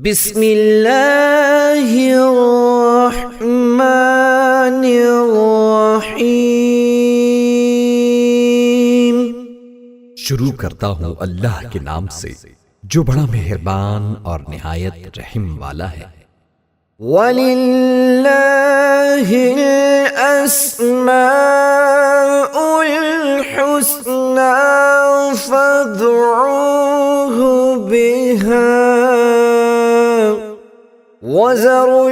بسم اللہ الرحمن الرحیم۔ شروع کرتا ہوں اللہ کے نام سے جو بڑا مہربان اور نہایت رحم والا ہے۔ وَلِلَّهِ الْأَسْمَاءُ الْحُسْنَى فَادْعُوهُ بِهَا وَذَرُوا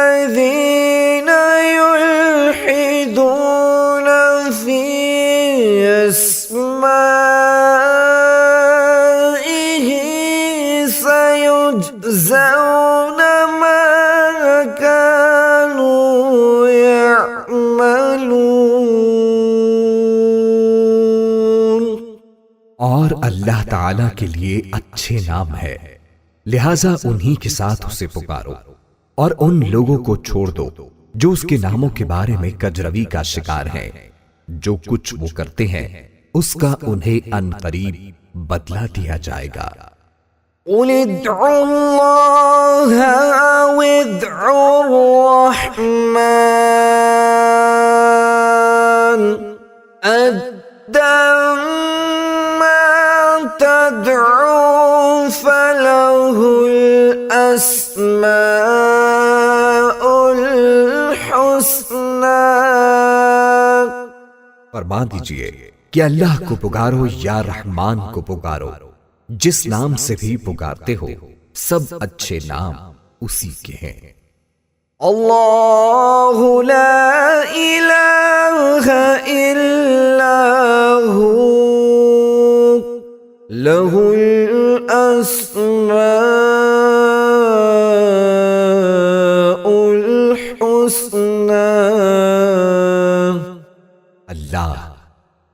الَّذِينَ يُلْحِدُونَ فِي أَسْمَائِهِ سَيُجْزَوْنَ مَا كَانُوا يَعْمَلُونَ۔ اور اللہ تعالی کے لیے اچھے نام ہے، لہذا انہی کے ساتھ اسے پکارو، اور ان لوگوں کو چھوڑ دو جو اس کے ناموں کے بارے میں کجروی کا شکار ہیں۔ جو کچھ وہ کرتے ہیں اس کا انہیں ان قریب بدلہ دیا جائے گا۔ قُلِ ادْعُوا اللَّهَ أَوِ ادْعُوا الرَّحْمَنَ أَيَّمَّا تَدْعُوا فَلَهُ الْأَسْمَاءُ الْحُسْنَى۔ فرما دیجئے کہ اللہ کو پکارو یا رحمان کو پکارو، جس نام سے بھی پکارتے ہو سب اچھے نام اسی کے ہیں۔ اللہ لا الہ الا ہو لہ الاسماء الحسنى۔ اللہ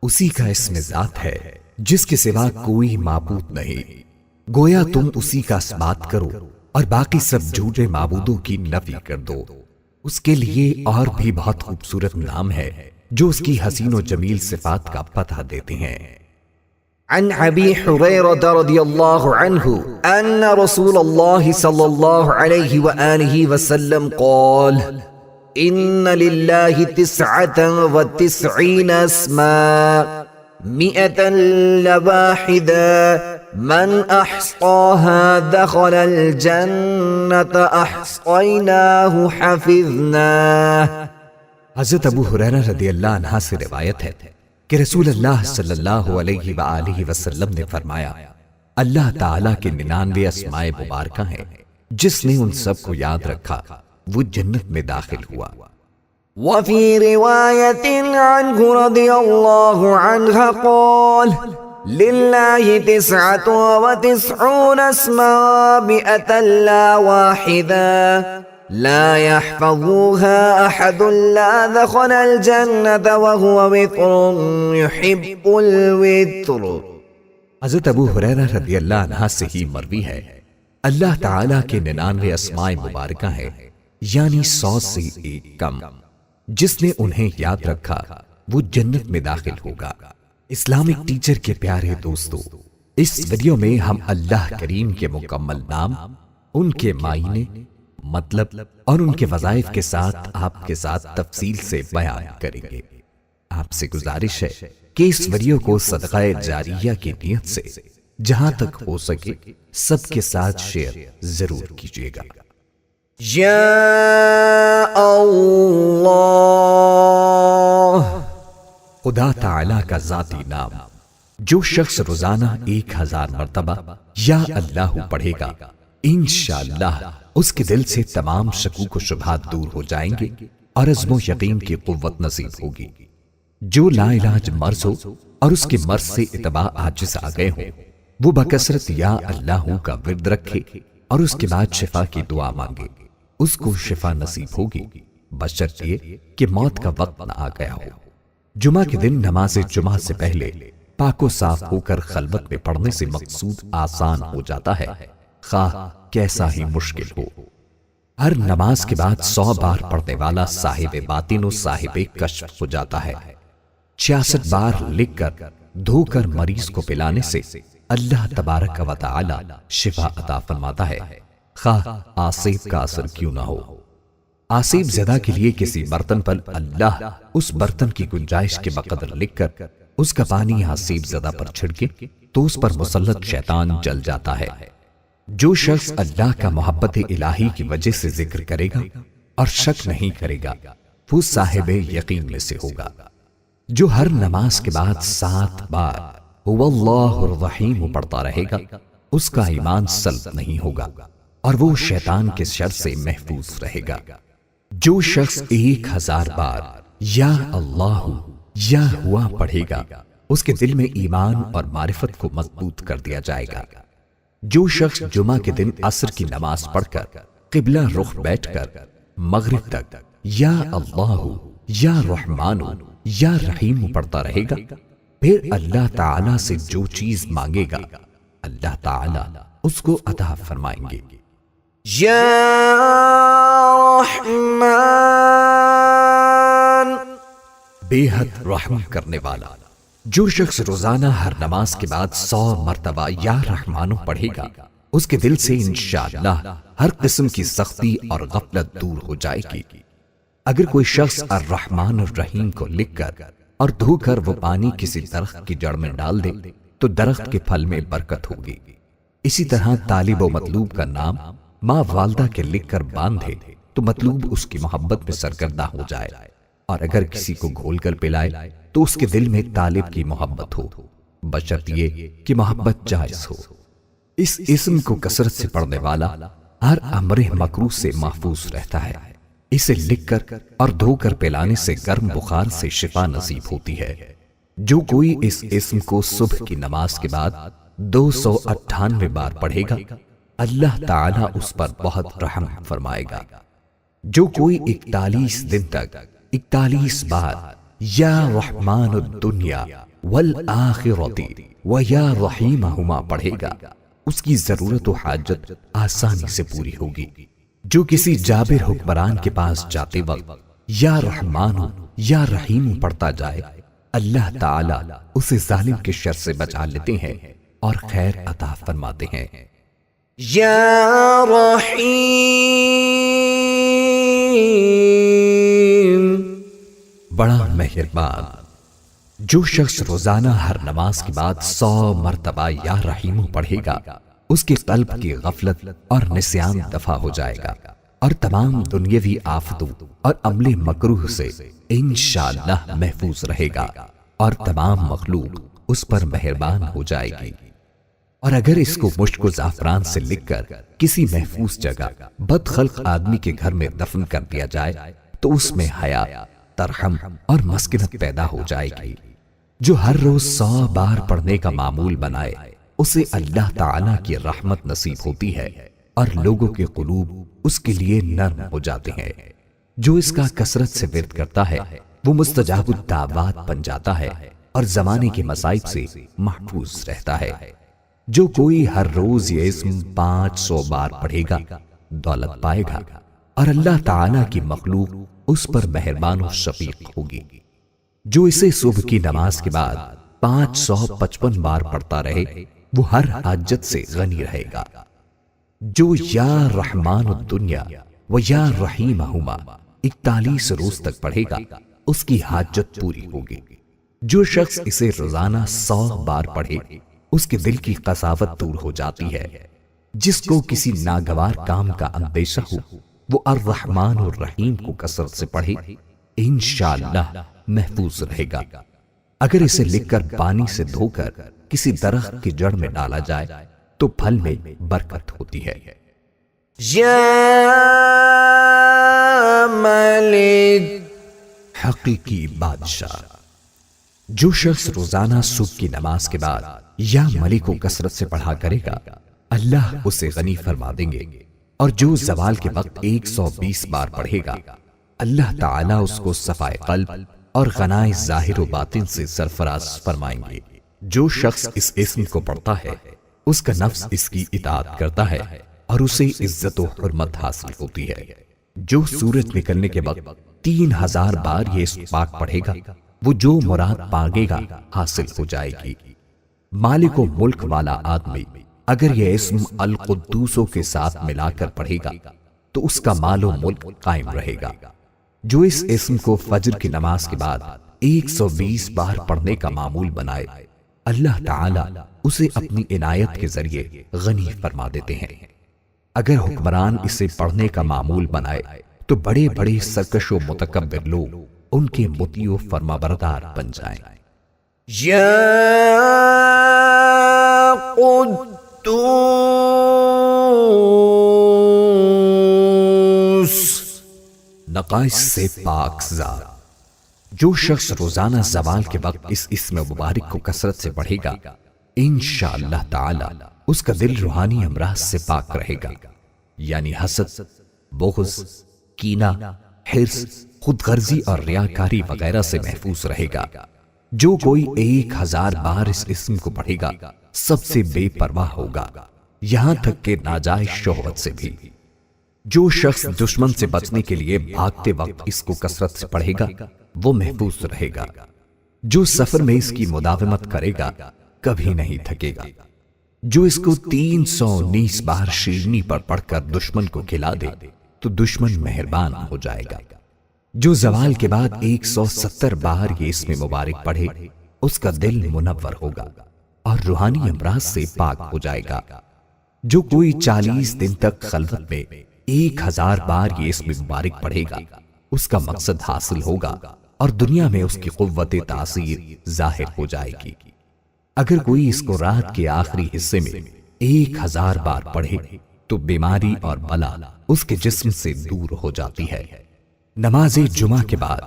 اسی کا اسم ذات ہے جس کے سوا کوئی معبود نہیں۔ گویا تم اسی کا اثبات کرو اور باقی سب جھوٹے معبودوں کی نفی کر دو۔ اس کے لیے اور بھی بہت خوبصورت نام ہے جو اس کی حسین و جمیل صفات کا پتہ دیتے ہیں۔ عن ابی حریرہ رضی اللہ عنہ ان رسول اللہ صلی اللہ علیہ وآلہ وسلم قال ان للہ 99 اسماء 100 لواحدہ من احصاها دخل الجنة احصیناہ حفظناہ۔ حضرت ابو ہریرہ رضی اللہ عنہ سے روایت ہے کہ رسول اللہ صلی اللہ علیہ وآلہ وسلم نے فرمایا، اللہ تعالیٰ کے 99 اسماء مبارکہ ہیں، جس نے ان سب کو یاد رکھا وہ جنت میں داخل ہوا۔ وفي رواية عنه رضي الله عنها قال لله 99 اسماء 100 لا واحدة لا يحفظوها أحد لا دخل الجنة وهو وتر يحب الوتر۔ حضرت ابو ہریرہ رضی اللہ عنہ سے ہی مروی ہے، اللہ تعالیٰ کے 99 اسماء مبارکہ ہیں، یعنی 100 سے ایک کم۔ جس نے انہیں یاد رکھا وہ جنت میں داخل ہوگا۔ اسلامک ٹیچر کے پیارے دوستو، اس ویڈیو میں ہم اللہ کریم کے مکمل نام، ان کے معنی، مطلب اور ان کے وظائف کے ساتھ آپ کے ساتھ تفصیل سے بیان کریں گے۔ آپ سے گزارش ہے کہ اس ویڈیو کو صدقہ جاریہ کی نیت سے جہاں تک ہو سکے سب کے ساتھ شیئر ضرور کیجیے گا۔ یا اللہ، خدا تعالیٰ کا ذاتی نام جو شخص روزانہ 1000 مرتبہ یا اللہ پڑھے گا، انشاءاللہ اس کے دل سے تمام شکوک و شبہات دور ہو جائیں گے اور عزم و یقین کی قوت نصیب ہوگی۔ جو لا علاج مرض ہو اور اس کے مرض سے اتباع عاجز آ گئے ہوں، وہ بکثرت یا اللہ کا ورد رکھے اور اس کے بعد شفا کی دعا مانگے، اس کو شفا نصیب ہوگی، بشرط یہ کہ موت کا وقت نہ آ گیا ہو۔ جمعہ کے دن نماز جمعہ سے پہلے پاک و صاف ہو کر خلوت میں پڑھنے سے مقصود آسان ہو جاتا ہے، خواہ کیسا ہی مشکل ہو۔ ہر نماز کے بعد 100 بار پڑھنے والا صاحب باطن و صاحب کشف ہو جاتا ہے۔ 66 بار لکھ کر دھو کر مریض کو پلانے سے اللہ تبارک و تعالی شفا عطا فرماتا ہے۔ خواہ آسیب کا اثر کیوں نہ ہو۔ آسیب زدہ کے لیے کسی برتن پر اللہ اس برتن کی گنجائش کے بقدر لکھ کر اس کا پانی آسیب زدہ پر چھڑکے تو اس پر مسلط شیطان جل جاتا ہے۔ جو شخص اللہ کا محبت الہی کی وجہ سے ذکر کرے گا اور شک نہیں کرے گا وہ صاحب یقین میں سے ہوگا۔ جو ہر نماز کے بعد 7 بار هو اللہ الرحیم پڑھتا رہے گا اس کا ایمان سلب نہیں ہوگا اور وہ شیطان کے شر سے محفوظ رہے گا۔ جو شخص 1000 بار یا اللہ یا ہوا پڑھے گا اس کے دل میں ایمان اور معرفت کو مضبوط کر دیا جائے گا۔ جو شخص جمعہ کے دن عصر کی نماز پڑھ کر قبلہ رخ بیٹھ کر مغرب تک یا اللہ یا رحمان یا رحیم پڑھتا رہے گا پھر اللہ تعالی سے جو چیز مانگے گا اللہ تعالی اس کو عطا فرمائیں گے۔ یا رحمان، بے حد رحم کرنے والا۔ جو شخص روزانہ ہر نماز کے بعد 100 مرتبہ یا رحمانو پڑھے گا اس کے دل سے انشاءاللہ ہر قسم کی سختی اور غفلت دور ہو جائے گی۔ اگر کوئی شخص الرحمن الرحیم کو لکھ کر اور دھو کر وہ پانی کسی درخت کی جڑ میں ڈال دے تو درخت کے پھل میں برکت ہوگی۔ اسی طرح طالب و مطلوب کا نام ماں والدہ کے لکھ کر باندھے تو مطلوب اس کی محبت میں سرگردہ ہو جائے، اور اگر کسی کو گھول کر پلائے تو اس کے دل میں طالب کی محبت ہو، بشرط یہ کہ محبت جائز ہو۔ اس اسم کو کثرت سے پڑھنے والا ہر امر مکروہ سے محفوظ رہتا ہے۔ اسے لکھ کر اور دھو کر پلانے سے گرم بخار سے شفا نصیب ہوتی ہے۔ جو کوئی اس اسم کو صبح کی نماز کے بعد 298 بار پڑھے گا اللہ تعالی اس پر بہت رحم فرمائے گا۔ جو کوئی 41 دن تک 41 بار یا رحمان الدنیا والآخرۃ و یا رحیمہما پڑھے گا اس کی ضرورت و حاجت آسانی سے پوری ہوگی۔ جو کسی جابر حکمران کے پاس جاتے وقت یا رحمان یا رحیم پڑھتا جائے اللہ تعالی اسے ظالم کے شر سے بچا لیتے ہیں اور خیر عطا فرماتے ہیں۔ یا رحیم، بڑا مہربان۔ جو شخص روزانہ ہر نماز کے بعد 100 مرتبہ یا رحیم پڑھے گا اس کے قلب کی غفلت اور نسیان دفع ہو جائے گا اور تمام دنیاوی آفتوں اور عمل مکروہ سے انشاءاللہ محفوظ رہے گا اور تمام مخلوق اس پر مہربان ہو جائے گی۔ اور اگر اس کو مشک و زعفران سے لکھ کر کسی محفوظ جگہ بد خلق آدمی کے گھر میں دفن کر دیا جائے تو اس میں حیا، ترحم اور مسکنت پیدا ہو جائے گی۔ جو ہر روز 100 بار پڑھنے کا معمول بنائے اسے اللہ تعالی کی رحمت نصیب ہوتی ہے اور لوگوں کے قلوب اس کے لیے نرم ہو جاتے ہیں۔ جو اس کا کثرت سے ورد کرتا ہے وہ مستجاب الدعوات بن جاتا ہے اور زمانے کے مصائب سے محفوظ رہتا ہے۔ جو کوئی ہر روز یہ اسم 500 بار پڑھے گا دولت پائے گا اور اللہ تعالی کی مخلوق اس پر مہربان و شفیق ہوگی۔ جو اسے صبح کی نماز کے بعد 555 بار پڑھتا رہے وہ ہر حاجت سے غنی رہے گا۔ جو یا رحمان الدنیا و یا رحیمہما 41 روز تک پڑھے گا اس کی حاجت پوری ہوگی۔ جو شخص اسے روزانہ 100 بار پڑھے اس کے دل کی قساوت دور ہو جاتی ہے۔ جس کو کسی ناگوار کام کا اندیشہ ہو وہ الرحمن الرحیم کو کثرت سے پڑھے انشاءاللہ محفوظ رہے گا۔ اگر اسے لکھ کر پانی سے دھو کر کسی درخت کی جڑ میں ڈالا جائے تو پھل میں برکت ہوتی ہے۔ یا ملک، حقیقی بادشاہ۔ جو شخص روزانہ صبح کی نماز کے بعد یا ملک کو کثرت سے پڑھا کرے گا اللہ اسے غنی فرما دیں گے، اور جو زوال کے وقت 120 بار پڑھے گا اللہ تعالیٰ اس کو صفائے قلب اور غنائے ظاہر و باطن سے سرفراز فرمائیں گے۔ جو شخص اس اسم کو پڑھتا ہے اس کا نفس اس کی اطاعت کرتا ہے اور اسے عزت و حرمت حاصل ہوتی ہے۔ جو سورج نکلنے کے وقت 3000 بار یہ اسم پاک پڑھے گا وہ جو مراد مانگے گا حاصل ہو جائے گی۔ مالک و ملک والا آدمی اگر یہ اسم القدوسوں کے ساتھ ملا کر پڑھے گا تو اس کا مال و ملک قائم رہے گا۔ جو اس اسم کو فجر کی نماز کے بعد 120 بار پڑھنے کا معمول بنائے، اللہ تعالی اسے اپنی عنایت کے ذریعے غنی فرما دیتے ہیں۔ اگر حکمران اسے پڑھنے کا معمول بنائے تو بڑے بڑے سرکش و متکبر لوگ ان کے مطیع و فرمانبردار بن جائیں۔ یا قدوس، نقائص سے پاک ذات۔ جو شخص روزانہ زوال کے وقت اس اسم مبارک کو کثرت سے پڑھے گا، انشاءاللہ تعالی اس کا دل روحانی امراض سے پاک رہے گا، یعنی حسد، بغض، کینہ، حرص، خود غرضی اور ریاکاری وغیرہ سے محفوظ رہے گا۔ جو کوئی 1000 بار اس اسم کو پڑھے گا سب سے بے پرواہ ہوگا، یہاں تک کہ ناجائز شہوت سے بھی۔ جو شخص دشمن سے بچنے کے لیے بھاگتے وقت اس کو کثرت سے پڑھے گا وہ محفوظ رہے گا۔ جو سفر میں اس کی مداومت کرے گا کبھی نہیں تھکے گا۔ جو اس کو 319 بار شیرنی پر پڑھ کر دشمن کو کھلا دے تو دشمن مہربان ہو جائے گا۔ جو زوال کے بعد 170 بار یہ اسم مبارک پڑھے اس کا دل منور ہوگا اور روحانی امراض سے پاک ہو جائے گا۔ جو کوئی 40 دن تک خلوت میں 1000 بار یہ اسم مبارک پڑھے گا اس کا مقصد حاصل ہوگا اور دنیا میں اس کی قوت تاثیر ظاہر ہو جائے گی۔ اگر کوئی اس کو رات کے آخری حصے میں 1000 بار پڑھے تو بیماری اور بلا اس کے جسم سے دور ہو جاتی ہے۔ نماز جمعہ کے بعد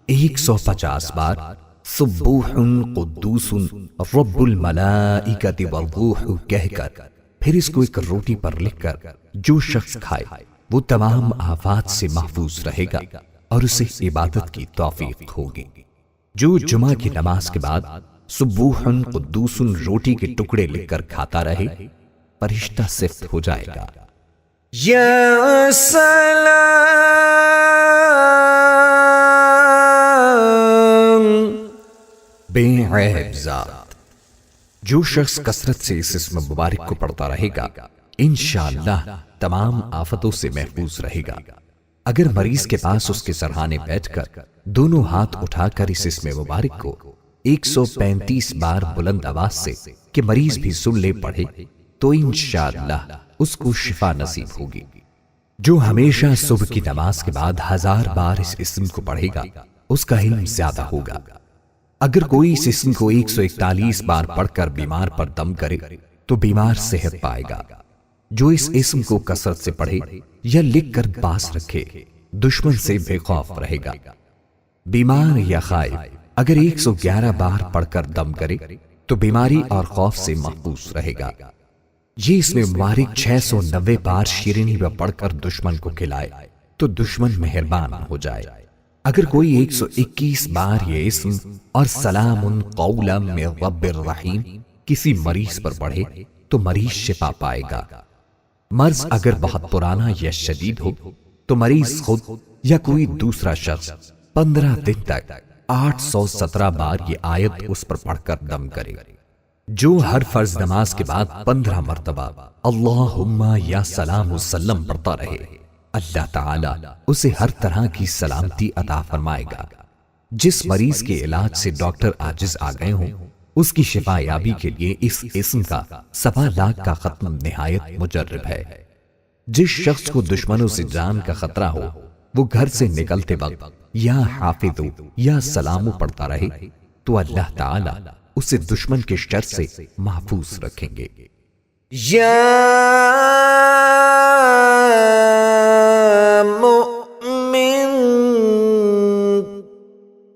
150 بار سبوح قدوس رب الملائکۃ والروح کہہ کر پھر اس کو ایک روٹی پر لکھ کر جو شخص کھائے وہ تمام آفات سے محفوظ رہے گا اور اسے عبادت کی توفیق ہوگی۔ جو جمعہ کی نماز کے بعد سبوح قدوس روٹی کے ٹکڑے لکھ کر کھاتا رہے فرشتہ صفت ہو جائے گا۔ یا سلام، بے عیب ذات۔ جو شخص کثرت سے اس اسم مبارک کو پڑھتا رہے گا انشاءاللہ تمام آفتوں سے محفوظ رہے گا۔ اگر مریض کے پاس اس کے سرہانے بیٹھ کر دونوں ہاتھ اٹھا کر اس اسم مبارک کو 135 بار بلند آواز سے کہ مریض بھی سن لے پڑھے تو انشاءاللہ اس کو شفا نصیب ہوگی۔ جو ہمیشہ صبح کی نماز کے بعد 1000 بار اس اسم کو پڑھے گا اس کا علم زیادہ ہوگا۔ اگر کوئی اس اسم کو 141 بار پڑھ کر بیمار پر دم کرے تو بیمار صحت پائے گا۔ جو اس اسم کو کثرت سے پڑھے یا لکھ کر پاس رکھے دشمن سے بے خوف رہے گا۔ بیمار یا خائف اگر 111 بار پڑھ کر دم کرے تو بیماری اور خوف سے محفوظ رہے گا۔ یہ اسم مبارک 690 بار شیرینی میں پڑھ کر دشمن کو کھلائے تو دشمن مہربان ہو جائے۔ اگر کوئی 121 بار یہ اسم اور سلام قولا من رب الرحیم کسی مریض پر پڑھے تو مریض شفا پائے گا۔ مرض اگر بہت پرانا یا شدید ہو تو مریض خود یا کوئی دوسرا شخص 15 دن تک 817 بار یہ آیت اس پر پڑھ کر دم کرے۔ جو ہر فرض نماز کے بعد 15 مرتبہ اللہم یا سلام وسلم پڑھتا رہے اللہ تعالی اسے ہر طرح کی سلامتی عطا فرمائے گا۔ جس مریض کے علاج سے ڈاکٹر عاجز آ گئے ہوں اس کی شفا یابی کے لیے اس اسم کا 1.25 لاکھ کا ختم نہایت مجرب ہے۔ جس شخص کو دشمنوں سے جان کا خطرہ ہو وہ گھر سے نکلتے وقت یا حافظ یا سلام پڑھتا رہے تو اللہ تعالی اسے دشمن کے شر سے محفوظ رکھیں گے۔ یا مؤمن،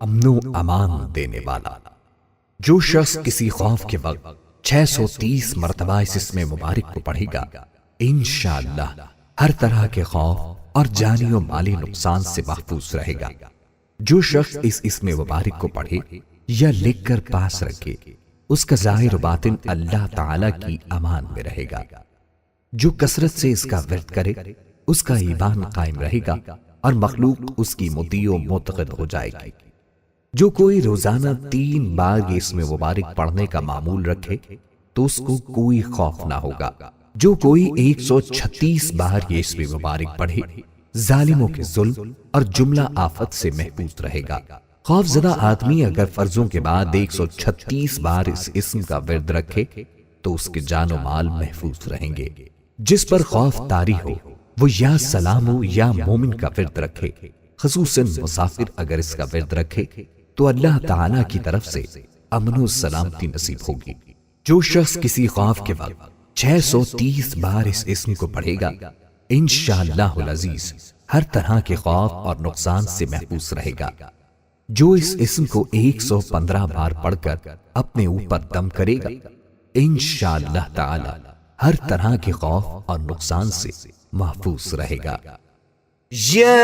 امن و امان دینے والا۔ جو شخص کسی خوف کے وقت 630 مرتبہ اس اسم مبارک کو پڑھے گا انشاءاللہ ہر طرح کے خوف اور جانی و مالی نقصان سے محفوظ رہے گا۔ جو شخص اس اسم مبارک کو پڑھے یا لکھ کر پاس رکھے اس کا ظاہر و باطن اللہ تعالی کی امان میں رہے گا۔ جو کثرت سے اس کا ورد کرے اس کا ایمان قائم رہے گا اور مخلوق اس کی مطیع و معتقد ہو جائے گی۔ جو کوئی روزانہ 3 بار یہ اسم مبارک پڑھنے کا معمول رکھے تو اس کو کوئی خوف نہ ہوگا۔ جو کوئی 136 بار یہ اسم مبارک پڑھے ظالموں کے ظلم اور جملہ آفت سے محفوظ رہے گا۔ خوف زدہ آدمی اگر فرضوں کے بعد 136 بار اس اسم کا ورد رکھے تو اس کے جان و مال محفوظ رہیں گے۔ جس پر خوف طاری ہو وہ یا سلام ہو یا مومن کا ورد رکھے، خصوصاً مسافر اگر اس کا ورد رکھے تو اللہ تعالی کی طرف سے امن و سلامتی نصیب ہوگی۔ جو شخص کسی خوف کے وقت 630 بار اس اسم کو پڑھے گا انشاءاللہ العزیز ہر طرح کے خوف اور نقصان سے محفوظ رہے گا۔ جو اس اسم کو 115 بار پڑھ کر اپنے اوپر دم کرے گا انشاءاللہ تعالی ہر طرح کے خوف اور نقصان سے محفوظ رہے گا۔ یا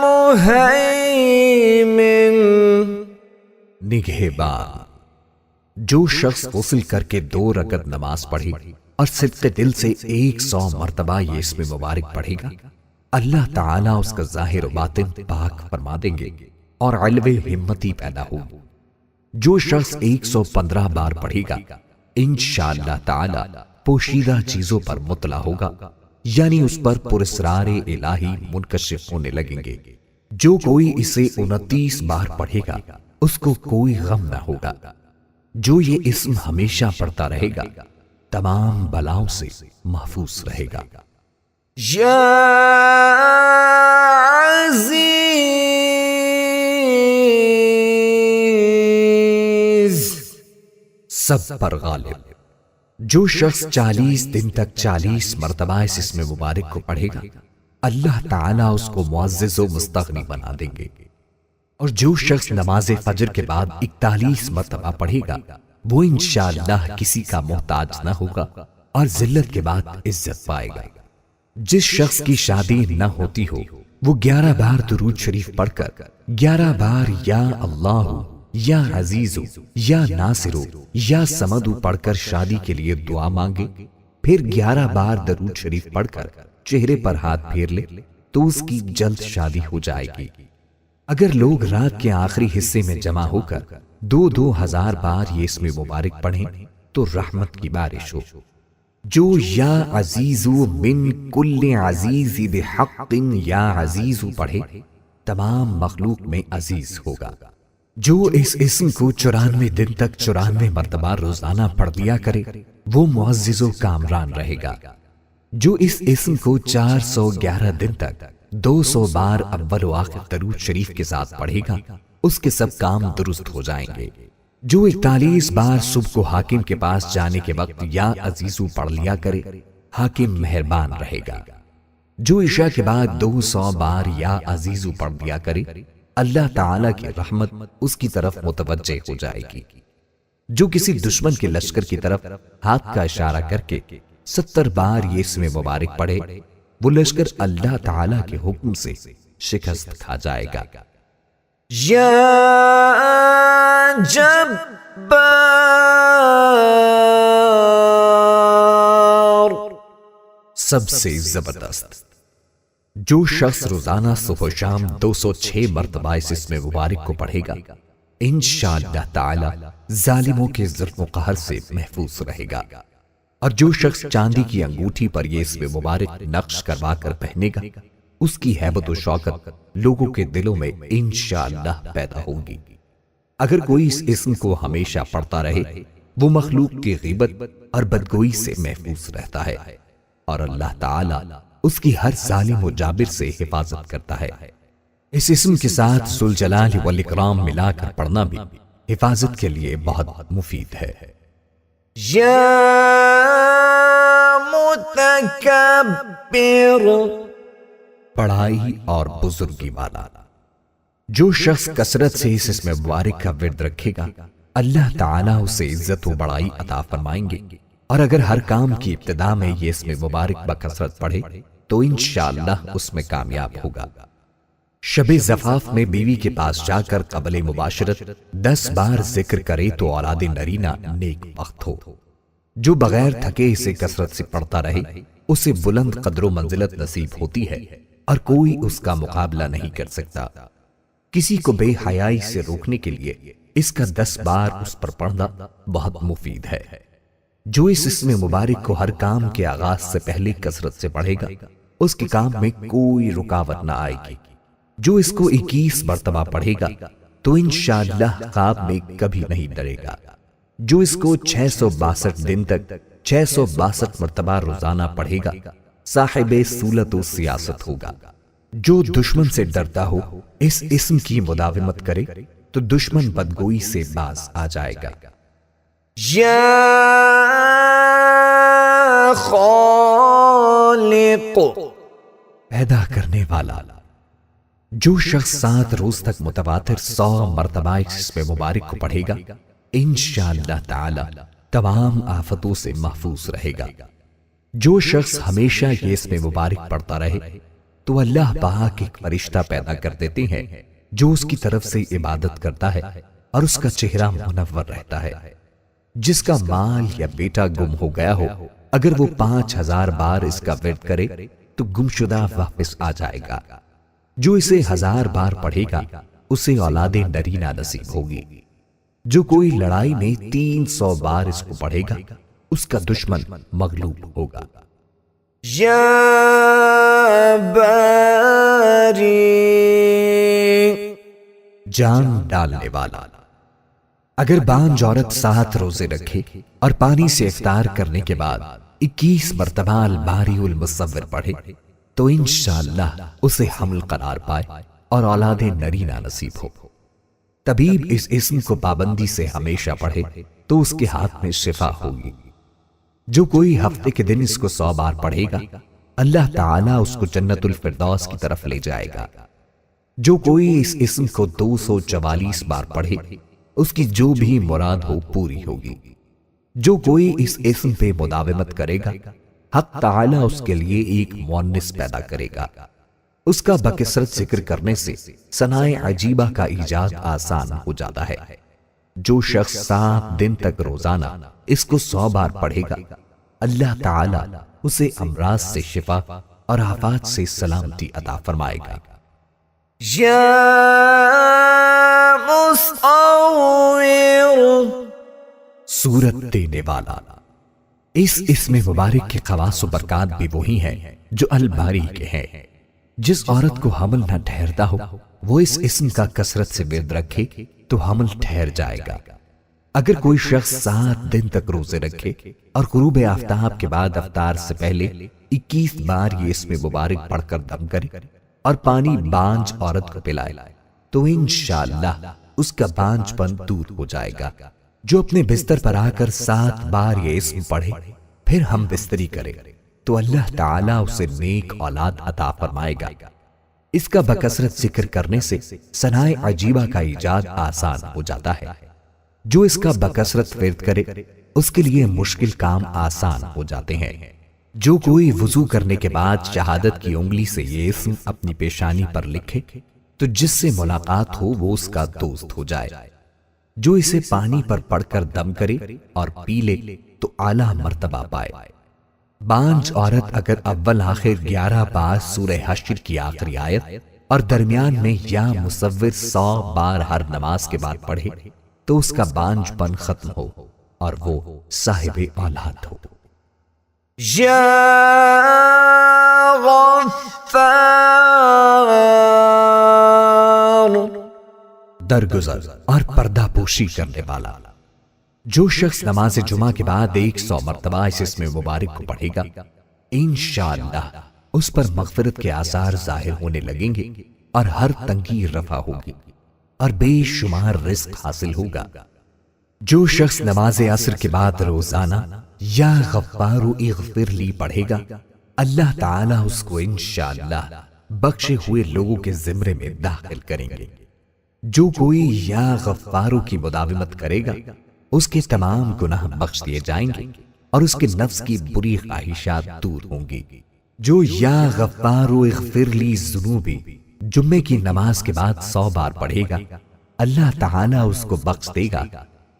مہیمن، نگہبان۔ جو شخص غسل کر کے 2 رکعت نماز پڑھے اور صدق دل سے 100 مرتبہ یہ اسم مبارک پڑھے گا، اللہ تعالیٰ اس کا ظاہر و باطن پاک فرما دیں گے اور علو ہمتی پیدا ہوگی۔ جو شخص 115 بار پڑھے گا انشاءاللہ تعالیٰ پوشیدہ چیزوں پر مطلع ہوگا، یعنی اس پر پراسرار الہی منکشف ہونے لگیں گے۔ جو کوئی اسے 29 بار پڑھے گا اس کو کوئی غم نہ ہوگا۔ جو یہ اسم ہمیشہ پڑھتا رہے گا تمام بلاؤں سے محفوظ رہے گا۔ یا عزیز، سب پر غالب۔ جو شخص 40 دن تک 40 مرتبہ اس اسم مبارک کو پڑھے گا اللہ تعالیٰ اس کو معزز و مستغنی بنا دیں گے۔ اور جو شخص نماز فجر کے بعد 41 مرتبہ پڑھے گا وہ انشاءاللہ کسی کا محتاج نہ ہوگا اور ذلت کے بعد عزت پائے گا۔ جس شخص کی شادی نہ ہوتی ہو وہ 11 بار درود شریف پڑھ کر 11 بار یا اللہ یا عزیز یا ناصر یا سمد پڑھ کر شادی کے لیے دعا مانگے، پھر 11 بار درود شریف پڑھ کر چہرے پر ہاتھ پھیر لے تو اس کی جلد شادی ہو جائے گی۔ اگر لوگ رات کے آخری حصے میں جمع ہو کر 2000 بار یہ اسم مبارک پڑھیں تو رحمت کی بارش ہو۔ جو یا عزیز من کل عزیز بحق یا عزیز پڑھے تمام مخلوق میں عزیز ہوگا۔ جو اس اسم کو 94 دن تک 94 مرتبہ روزانہ پڑھ لیا کرے وہ معزز و کامران رہے گا۔ جو اس اسم کو 411 دن تک 200 بار اول و آخر درود شریف کے ساتھ پڑھے گا اس کے سب کام درست ہو جائیں گے۔ جو 41 بار صبح کو حاکم کے پاس جانے کے وقت یا عزیزو پڑھ لیا کرے حاکم مہربان رہے گا۔ جو عشاء کے بعد 200 بار یا عزیزو پڑھ لیا کرے اللہ تعالی کی رحمت اس کی طرف متوجہ ہو جائے گی۔ جو کسی دشمن کے لشکر کی طرف ہاتھ کا اشارہ کر کے 70 بار یہ اسم مبارک پڑھے وہ لشکر اللہ تعالی کے حکم سے شکست کھا جائے گا۔ یا جبار، سب سے زبردست۔ جو شخص روزانہ صبح و شام 206 مرتبہ اس اسم مبارک کو پڑھے گا انشاءاللہ تعالی ظالموں کے ظلم و قہر سے محفوظ رہے گا۔ اور جو شخص چاندی کی انگوٹھی پر یہ اسم مبارک نقش کروا کر پہنے گا اس کی ہیبت و شوکت لوگوں کے دلوں میں انشاءاللہ پیدا ہوگی۔ اگر کوئی اس اسم کو ہمیشہ پڑھتا رہے وہ مخلوق کی غیبت اور بدگوئی سے محفوظ رہتا ہے اور اللہ تعالی اس کی ہر ظالم و جابر سے حفاظت کرتا ہے۔ اس اسم کے ساتھ ذوالجلال والاکرام ملا کر پڑھنا بھی حفاظت کے لیے بہت مفید ہے۔ یا متکبر، پڑھائی اور بزرگی والا۔ جو شخص کثرت سے اس اسم مبارک کا ورد رکھے گا اللہ تعالیٰ اسے عزت و بڑائی عطا فرمائیں گے، اور اگر ہر کام کی ابتدا میں یہ اسم مبارک بکثرت پڑھے تو انشاءاللہ اس میں کامیاب ہوگا۔ شب زفاف میں بیوی کے پاس جا کر قبل مباشرت 10 بار ذکر کرے تو اولاد نرینہ نیک وقت ہو۔ جو بغیر تھکے اسے کثرت سے پڑھتا رہے اسے بلند قدر و منزلت نصیب ہوتی ہے اور کوئی اس کا مقابلہ نہیں کر سکتا۔ کسی کو بے حیائی سے روکنے کے لیے اس کا 10 بار اس پر پڑھنا بہت مفید ہے۔ جو اس اسم مبارک کو ہر کام کے آغاز سے پہلے کثرت سے پڑھے گا اس کے کام میں کوئی رکاوٹ نہ آئے گی۔ جو اس کو 21 مرتبہ پڑھے گا تو انشاءاللہ خواب میں کبھی نہیں ڈرے گا۔ جو اس کو 662 دن تک 662 مرتبہ روزانہ پڑھے گا صاحب سولت و سیاست ہوگا۔ جو دشمن سے ڈرتا ہو اس اسم کی مداومت کرے تو دشمن بدگوئی سے باز آ جائے گا۔ یا خالق، پیدا کرنے والا۔ جو شخص 7 روز تک متواتر 100 مرتبہ اس اسم مبارک کو پڑھے گا انشاءاللہ تعالی تمام آفتوں سے محفوظ رہے گا۔ جو شخص ہمیشہ یہ اسم مبارک پڑھتا رہے تو اللہ پاک ایک فرشتہ پیدا کر دیتے ہیں جو اس کی طرف سے عبادت کرتا ہے اور اس کا چہرہ منور رہتا ہے۔ جس کا مال یا بیٹا گم ہو گیا ہو اگر وہ 5000 بار اس کا ورد کرے تو گمشدہ واپس آ جائے گا۔ جو اسے 1000 بار پڑھے گا اسے اولاد نرینہ نصیب ہوگی۔ جو کوئی لڑائی میں 300 بار اس کو پڑھے گا اس کا دشمن مغلوب ہوگا۔ یا باری، جان ڈالنے والا۔ اگر بانج عورت 7 روزے رکھے اور پانی سے افطار کرنے کے بعد 21 مرتبہ الباری المصور پڑھے تو انشاءاللہ اسے حمل قرار پائے اور اولاد نرینہ نصیب ہو۔ طبیب اس اسم کو پابندی سے ہمیشہ پڑھے تو اس کے ہاتھ میں شفا ہوگی۔ جو کوئی ہفتے کے دن اس کو 100 بار پڑھے گا اللہ تعالیٰ اس کو جنت الفردوس کی طرف لے جائے گا۔ جو کوئی اس اسم کو 244 بار پڑھے اس کی جو بھی مراد ہو پوری ہوگی۔ جو کوئی اس اسم پہ مداومت کرے گا حق تعالیٰ اس کے لیے ایک مؤنث پیدا کرے گا۔ اس کا بکثرت ذکر کرنے سے ثنائے عجیبہ کا ایجاد آسان ہو جاتا ہے۔ جو شخص 7 دن تک روزانہ اس کو 100 بار پڑھے گا اللہ تعالیٰ اسے امراض سے شفا اور آفات سے سلامتی عطا فرمائے گا۔ یا مصور، صورت دینے والا۔ اس اسم مبارک کے خواص و برکات بھی وہی ہیں جو الباری کے ہیں۔ جس عورت کو حمل نہ ٹھہرتا ہو وہ اس اسم کا کثرت سے ورد رکھے تو حمل ٹھہر جائے گا۔ اگر کوئی شخص 7 دن تک روزے رکھے اور غروب آفتاب کے بعد افطار سے پہلے 21 بار یہ اسم مبارک پڑھ کر دم کرے اور پانی بانج عورت کو پلائے تو انشاءاللہ اس کا بانج پن دور ہو جائے گا۔ جو اپنے بستر پر آ کر 7 بار یہ اسم پڑھے پھر ہم بستری کرے تو اللہ تعالیٰ اسے نیک اولاد عطا فرمائے گا۔ اس کا بکثرت ذکر کرنے سے ثنائے عجیبہ کا ایجاد آسان ہو جاتا ہے۔ جو اس کا بکثرت ورد کرے اس کے لیے مشکل کام آسان ہو جاتے ہیں۔ جو کوئی وضو کرنے کے بعد شہادت کی انگلی سے یہ اسم اپنی پیشانی پر لکھے تو جس سے ملاقات ہو وہ اس کا دوست ہو جائے۔ جو اسے پانی پر پڑھ کر دم کرے اور پی لے تو اعلیٰ مرتبہ پائے۔ بانج عورت اگر اول آخر 11 بار سورہ حشر کی آخری آیت اور درمیان میں یا مصور 100 بار ہر نماز کے بعد پڑھے تو اس کا بانج پن ختم ہو اور وہ صاحب اولاد ہو۔ یا غفار، درگزر اور پردہ پوشی کرنے والا۔ جو شخص نماز جمعہ کے بعد 100 مرتبہ اس اسم مبارک کو پڑھے گا انشاءاللہ اس پر مغفرت کے آثار ظاہر ہونے لگیں گے اور ہر تنگی رفع ہوگی اور بے شمار رزق حاصل ہوگا۔ جو شخص نماز عصر کے بعد روزانہ یا غفار اغفر لی پڑھے گا اللہ تعالیٰ اس کو انشاءاللہ بخشے ہوئے لوگوں کے زمرے میں داخل کریں گے۔ جو کوئی یا غفارو کی مداومت کرے گا اس کے تمام گناہ بخش دیے جائیں گے اور اس کے نفس کی بری خواہشات دور ہوں گی۔ جو یا غفارو اغفر لی ذنوبی جمعے کی نماز کے بعد 100 بار پڑھے گا اللہ تعالیٰ اس کو بخش دے گا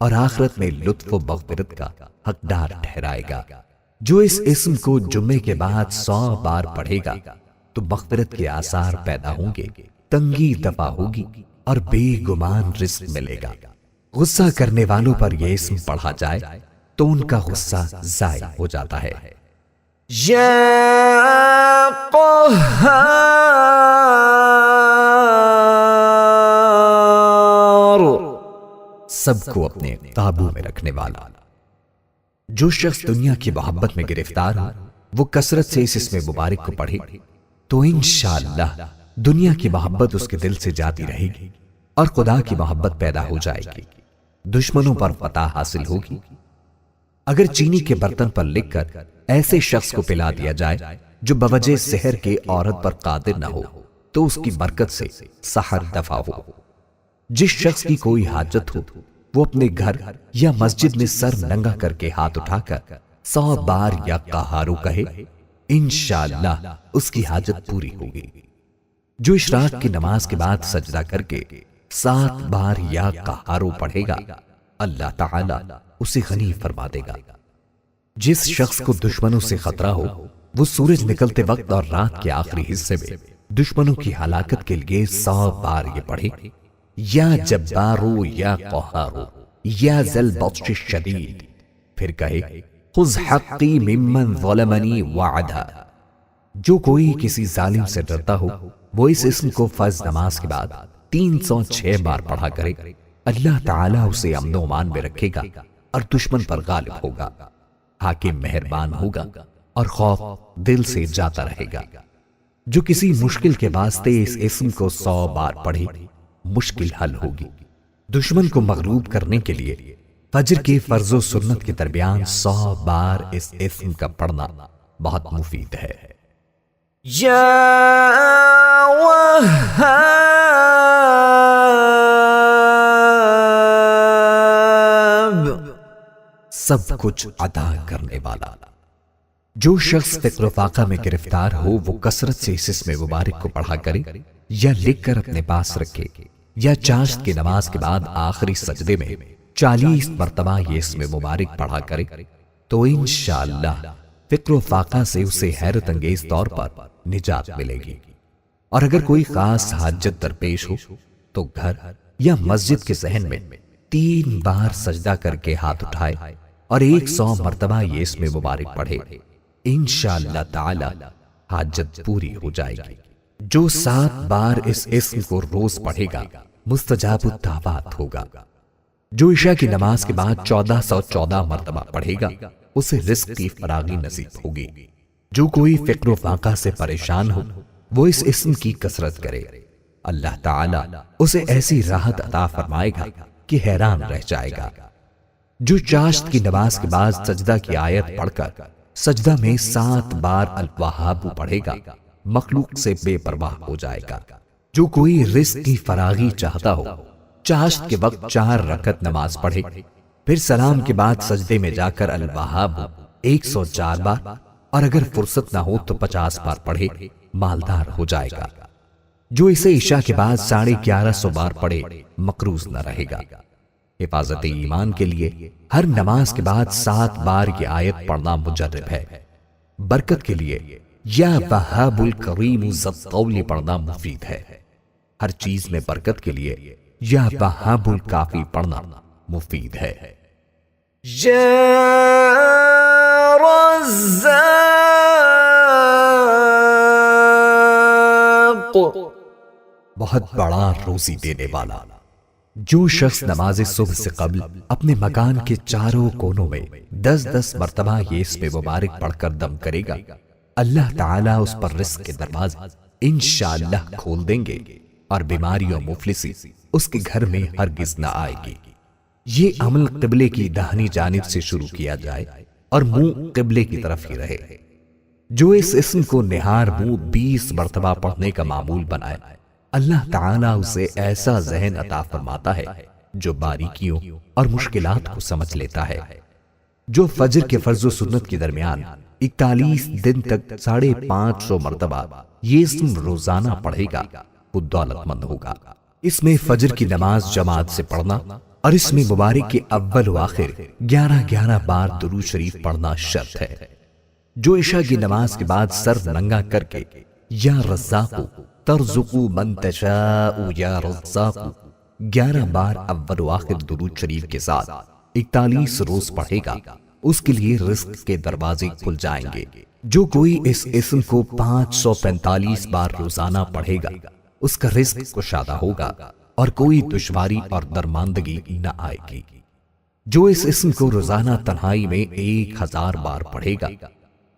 اور آخرت میں لطف و مغفرت کا حقدار ٹھہرائے گا۔ جو اس اسم کو جمعے کے بعد 100 بار پڑھے گا تو مغفرت کے آثار پیدا ہوں گے، تنگی دفع ہوگی اور بے گمان رزق ملے گا۔ غصہ کرنے والوں پر یہ اسم پڑھا جائے تو ان کا غصہ زائل ہو جاتا ہے۔ یا قہار، سب کو اپنے قابو میں رکھنے والا۔ جو شخص دنیا کی محبت میں گرفتار ہو وہ کثرت سے اس اسم مبارک کو پڑھے تو انشاءاللہ دنیا کی محبت اس کے دل سے جاتی رہے گی اور خدا کی محبت پیدا ہو جائے گی، دشمنوں پر فتح حاصل ہوگی۔ اگر چینی کے برتن پر لکھ کر ایسے شخص کو پلا دیا جائے جو بوجہ سحر کے عورت پر قادر نہ ہو تو اس کی برکت سے سحر دفع ہو۔ جس شخص کی کوئی حاجت ہو وہ اپنے گھر یا مسجد میں سر ننگا کر کے ہاتھ اٹھا کر 100 بار یا قہارو کہے، انشاءاللہ اس کی حاجت پوری ہوگی۔ جو اشراق کی نماز کے بعد سجدہ کر کے 7 بار یا قہارو پڑھے گا اللہ تعالی اسے غنی فرما دے گا۔ جس شخص کو دشمنوں سے خطرہ ہو وہ سورج نکلتے وقت اور رات کے آخری حصے میں دشمنوں کی ہلاکت کے لیے 100 بار یہ پڑھے، یا جبارو یا قہارو یا ذل بطش الشدید، پھر کہے خذ حقی ممن ظلمنی وعدا۔ جو کوئی کسی ظالم سے ڈرتا ہو وہ اس اسم کو فرض نماز کے بعد 306 بار پڑھا کرے، اللہ تعالیٰ اسے امن و امان میں رکھے گا اور دشمن پر غالب ہوگا، حاکم مہربان ہوگا اور خوف دل سے جاتا رہے گا۔ جو کسی مشکل کے واسطے اس اسم کو 100 بار پڑھے مشکل حل ہوگی۔ دشمن کو مغلوب کرنے کے لیے فجر کے فرض و سنت کے درمیان 100 بار اس اسم کا پڑھنا بہت مفید ہے۔ یا وہاب، سب کچھ عطا کرنے والا۔ جو شخص فکر و فاقہ میں گرفتار ہو وہ کثرت سے اس اسم مبارک کو پڑھا کرے یا لکھ کر اپنے پاس رکھے، یا چاشت کی نماز کے بعد آخری سجدے میں 40 مرتبہ یہ اسم مبارک پڑھا کرے تو انشاءاللہ فکر و فاقہ سے اسے حیرت انگیز طور پر نجات ملے گی۔ اور اگر کوئی خاص حاجت درپیش ہو تو گھر یا مسجد کے صحن میں 3 بار سجدہ کر کے ہاتھ اٹھائے اور 100 مرتبہ یہ اسم مبارک پڑھے، انشاءاللہ تعالی حاجت پوری ہو جائے گی۔ جو 7 بار اس اسم کو روز پڑھے گا مستجاب الدعوات ہوگا۔ جو عشاء کی نماز کے بعد 1414 مرتبہ پڑھے گا اسے رزق کی فراغی نصیب ہوگی۔ جو کوئی فکر و فاقہ سے پریشان ہو وہ اس اسم کی کثرت کرے، اللہ تعالی اسے ایسی راحت عطا فرمائے گا کہ حیران رہ جائے گا۔ جو چاشت کی نماز کے بعد سجدہ کی آیت پڑھ کر سجدہ میں 7 بار الوہاب پڑھے گا مخلوق سے بے پرواہ ہو جائے گا۔ جو کوئی رزق کی فراغی چاہتا ہو چاشت کے وقت 4 رکعت نماز پڑھے، پھر سلام کے بعد سجدے میں جا کر الوہاب 104 بار اور اگر فرصت نہ ہو تو 50 بار پڑھے، مالدار ہو جائے گا۔ جو اسے عشاء کے بعد 1150 بار پڑھے مقروض نہ رہے گا۔ حفاظت ایمان کے لیے ہر نماز کے بعد 7 بار یہ آیت پڑھنا مجرب ہے۔ برکت کے لیے یا وہاب الکریم ذی الطول پڑھنا مفید ہے۔ ہر چیز میں برکت کے لیے یا وہاب الکافی پڑھنا مفید ہے۔ یا رزاق، بہت بڑا روزی دینے والا۔ جو شخص نماز صبح سے قبل اپنے مکان کے چاروں کونوں میں 10-10 مرتبہ یہ اسم مبارک پڑھ کر دم کرے گا اللہ تعالیٰ اس پر رزق کے دروازے انشاءاللہ کھول دیں گے اور بیماری و مفلسی اس کے گھر میں ہرگز نہ آئے گی۔ یہ عمل قبلے کی داہنی جانب سے شروع کیا جائے اور منہ قبلے کی طرف ہی رہے۔ جو اس اسم کو نہار منہ 20 مرتبہ پڑھنے کا معمول بنائے اللہ تعالیٰ اسے ایسا ذہن عطا فرماتا ہے جو باریکیوں اور مشکلات کو سمجھ لیتا ہے۔ جو فجر کے فرض و سنت کے درمیان 41 دن تک 550 مرتبہ یہ اسم روزانہ پڑھے گا وہ دولت مند ہوگا۔ اس میں فجر کی نماز جماعت سے پڑھنا اور اس میں مبارک کے اول و آخر 11 بار درود شریف پڑھنا شرط ہے۔ جو عشاء کی نماز کے بعد سر ننگا کر کے یا رزاق ترزق من تشاء یا رزاق 11 بار اول و آخر درود شریف کے ساتھ 41 روز پڑھے گا، اس کے لیے رزق کے دروازے کھل جائیں گے۔ جو کوئی اس اسم کو 545 بار روزانہ پڑھے گا، اس کا رزق کشادہ ہوگا اور کوئی دشواری اور درماندگی نہ آئے گی۔ جو اس اسم کو روزانہ تنہائی میں 1000 بار پڑھے گا،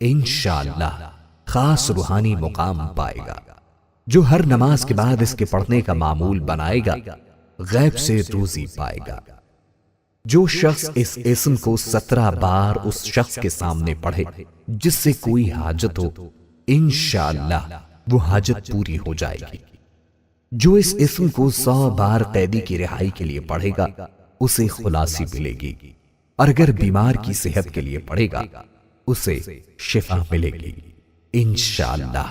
انشاءاللہ خاص روحانی مقام پائے گا۔ جو ہر نماز کے بعد اس کے پڑھنے کا معمول بنائے گا، غیب سے روزی پائے گا۔ جو شخص اس اسم کو 17 بار اس شخص کے سامنے پڑھے جس سے کوئی حاجت ہو، انشاءاللہ وہ حاجت پوری ہو جائے گی۔ جو اس اسم کو 100 بار قیدی کی رہائی کے لیے پڑھے گا، اسے خلاصی ملے گی، اور اگر بیمار کی صحت کے لیے پڑھے گا، اسے شفا ملے گی انشاءاللہ۔